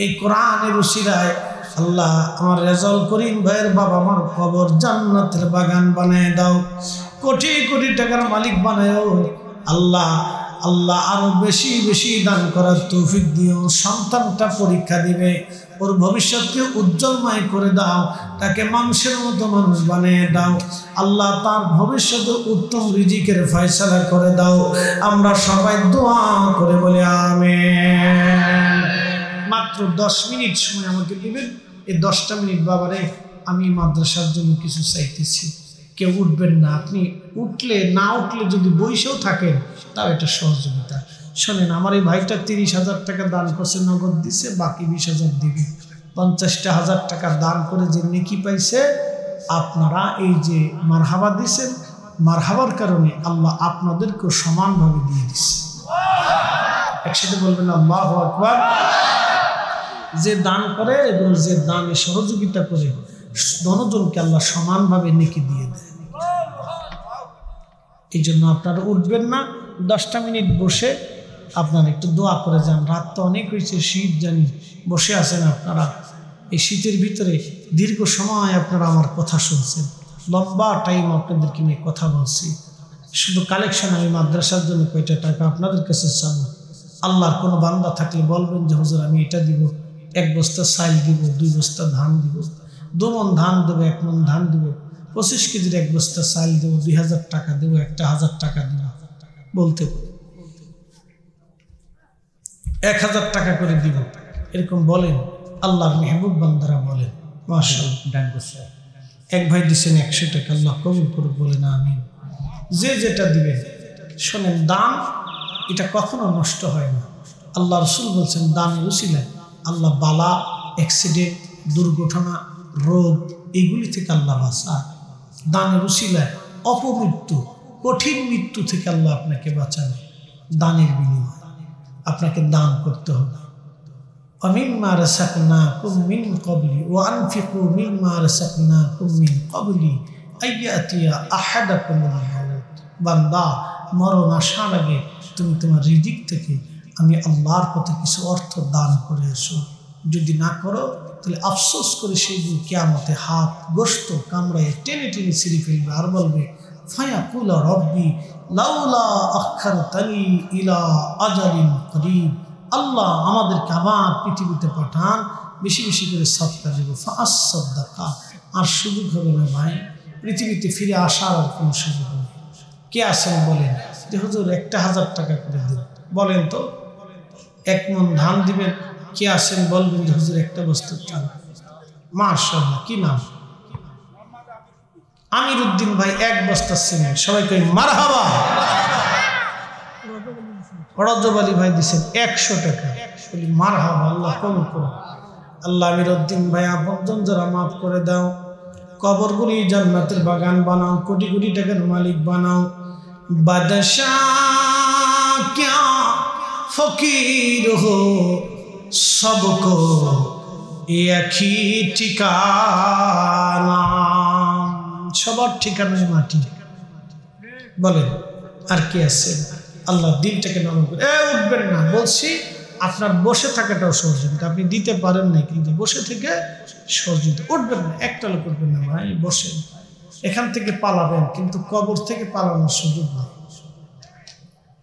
এই কোরআনের উসিলায় আল্লাহ আমার রেজাউল করিম ভাইয়ের বাবা মার কবর জান্নাতের বাগান বানায় দাও, কোটি কোটি টাকার মালিক বানায় আল্লাহ। আল্লাহ আরো বেশি বেশি দান করার তৌফিক দিও। সন্তানটা পরীক্ষা দিবে, ওর ভবিষ্যৎকে উজ্জ্বলময় করে দাও, তাকে মানুষের মতো মানুষ বানিয়ে দাও আল্লাহ। তার ভবিষ্যতে উত্তম রিজিকের ফয়সালা করে দাও। আমরা সবাই দোয়া করে বলি আমিন। মাত্র 10 মিনিট সময় আমাকে দিবেন। এই 10টা মিনিট বাবারে আমি মাদ্রাসার জন্য কিছু চাইতেছি। কেউ উঠবেন না, আপনি উঠলে না উঠলে যদি বইসেও থাকেন তাও এটা সহযোগিতা। শোনেন, আমার এই ভাইটা 30,000 টাকা দান করছে, নগদ দিছে, বাকি 20,000 দিবে। 50,000 টাকা দান করে যে নেকি পাইছে, আপনারা এই যে মারহাবা দিছেন, মারহাবার কারণে আল্লাহ আপনাদেরকেও সমানভাবে দিয়ে দিচ্ছে। একসাথে বলবেন আল্লাহু আকবার। যে দান করে এবং যে দানে সহযোগিতা করে দনজনকে আল্লাহ সমানভাবে নেকি দিয়ে দেয়। এই জন্য আপনারা উঠবেন না, 10টা মিনিট বসে আপনারা একটু দোয়া করে যান। রাত তো অনেক হয়েছে, শীত জানি, বসে আছেন আপনারা। এই শীতের ভিতরে দীর্ঘ সময় আপনারা আমার কথা শুনছেন, লম্বা টাইম আপনাদেরকে নিয়ে কথা বলছি। শুধু কালেকশন আমি মাদ্রাসার জন্য কয়টা টাকা আপনাদের কাছে চাবো। আল্লাহর কোনো বান্দা থাকলে বলবেন যে হুজুর আমি এটা দিব, 1 বস্তা চাল দিব, 2 বস্তা ধান দিব, 2 মণ ধান দেবো, 1 মণ ধান দিব, 25 কেজির 1 বস্তা চাল দেবো, 2000 টাকা দেবো, 1000 টাকা দিব বলতে 1000 টাকা করে দিব, এরকম বলেন আল্লাহর মেহবুব বান্দারা বলেন মাশাআল্লাহ। এক ভাই দিচ্ছেন 100 টাকা, আল্লাহ কবুল করুক বলেন আমিন। যে যেটা দিবেন শোনেন, দান এটা কখনো নষ্ট হয় না। আল্লাহ রসুল বলছেন দানের উসিলায় আল্লাহ বালা, অ্যাক্সিডেন্ট, দুর্ঘটনা, রোগ এগুলি থেকে আল্লাহ বাঁচায়। দানের উসিলায় অপমৃত্যু, কঠিন মৃত্যু থেকে আল্লাহ আপনাকে বাঁচাবে। দানের বিনিময়ে আপনাকে দান করতে হবে। وَمِمَّا رَزَقْنَاكُم مِّن قَبْلِ وَأَنفِقُوا مِمَّا رَزَقْنَاكُم مِّن قَبْلِ أَن يَأْتِيَ أَحَدَكُمُ الْمَوْتُ। বান্দা, মরণ আসার আগে তুমি তোমার রিজিক থেকে আমি আল্লাহর পথে কিছু অর্থ দান করে এসো। যদি না করো তাহলে আফসোস করে সেই দিন কিয়ামতে হাত গোশত কামড়ায় টেনে টেনে ছিঁড়ে ফেলবে আর বলবে ফায়াকুলা রব্বি লাউলা আখারতানি ইলা আজালিন করিব। আল্লাহ আমাদেরকে আবার পৃথিবীতে পাঠান, বেশি বেশি করে সাদকা দেব। ফাআসসাদকা, আর সুযোগ হবে না ভাই, পৃথিবীতে ফিরে আসার আর কোনো সুযোগ নেই। কে আছেন বলেন যে হুজুর 1000 টাকা করে দিন, বলেন তো 1 মণ ধান দিবেন। কে আছেন বলবেন যে হুজুর একটা বস্তু চাল। মাশাআল্লাহ, কি নাম? আমির উদ্দিন ভাই 1 বস্তা সিমেন্ট। সবাই কই মারহাবা। রজব আলী ভাই দিচ্ছেন 100 টাকা। বলি মারহাবা, আল্লাহ কবুল করুন। আল্লাহ আমির উদ্দিন ভাই আপনজন যারা মাফ করে দাও, কবরগুলি জান্নাতের বাগান বানাও, কোটি কোটি টাকার মালিক বানাও। বাদশাহ ক্যা ফকির হো সবকো এক হি ঠিকানা। সবার ঠিকানায় মাটি। বলেন আর কি আছে? আল্লাহ দিনটাকে নরম করে উঠবেন না বলছি। আপনার বসে থাকাটাও সহযোগিতা, আপনি দিতে পারেন না কিন্তু বসে থেকে সহযোগিতা। উঠবেন না, একটা লোক উঠবেন না ভাই, বসেন। এখান থেকে পালাবেন কিন্তু কবর থেকে পালানোর সুযোগ নেই।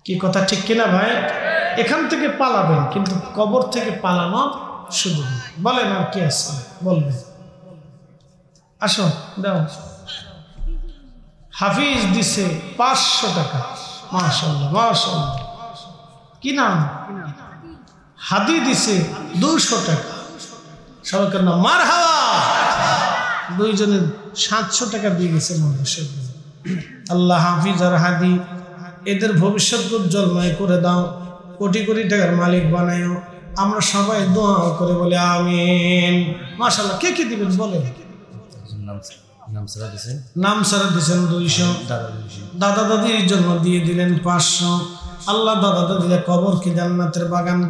কি কথা ঠিক কিনা ভাই? এখান থেকে পালাবেন কিন্তু কবর থেকে পালানোর সুযোগ নেই। বলেন আর কি আছে বলবেন? আসো দাও। হাফিজ দিছে 500 টাকা। মাশাআল্লাহ মাশাআল্লাহ। কি নাম? হাদি দিছে 200 টাকা। সবাইকে নাম মারহাবা। দুইজনের 700 টাকা দিয়ে গেছে মানুষের। আল্লাহ হাফিজ আর হাদি এদের ভবিষ্যৎ উজ্জ্বলময় করে দাও, কোটি কোটি টাকার মালিক বানায়ও। আমরা সবাই দোয়া করে বলি আমিন। মাশাআল্লাহ। কে কে দিবেন বলেন? নাম সারা দিচ্ছেন 200, দাদা দাদির জন্য দিয়ে দিলেন 500। আল্লাহ দাদা দাদিরা কবরকে জান্নাতের বাগান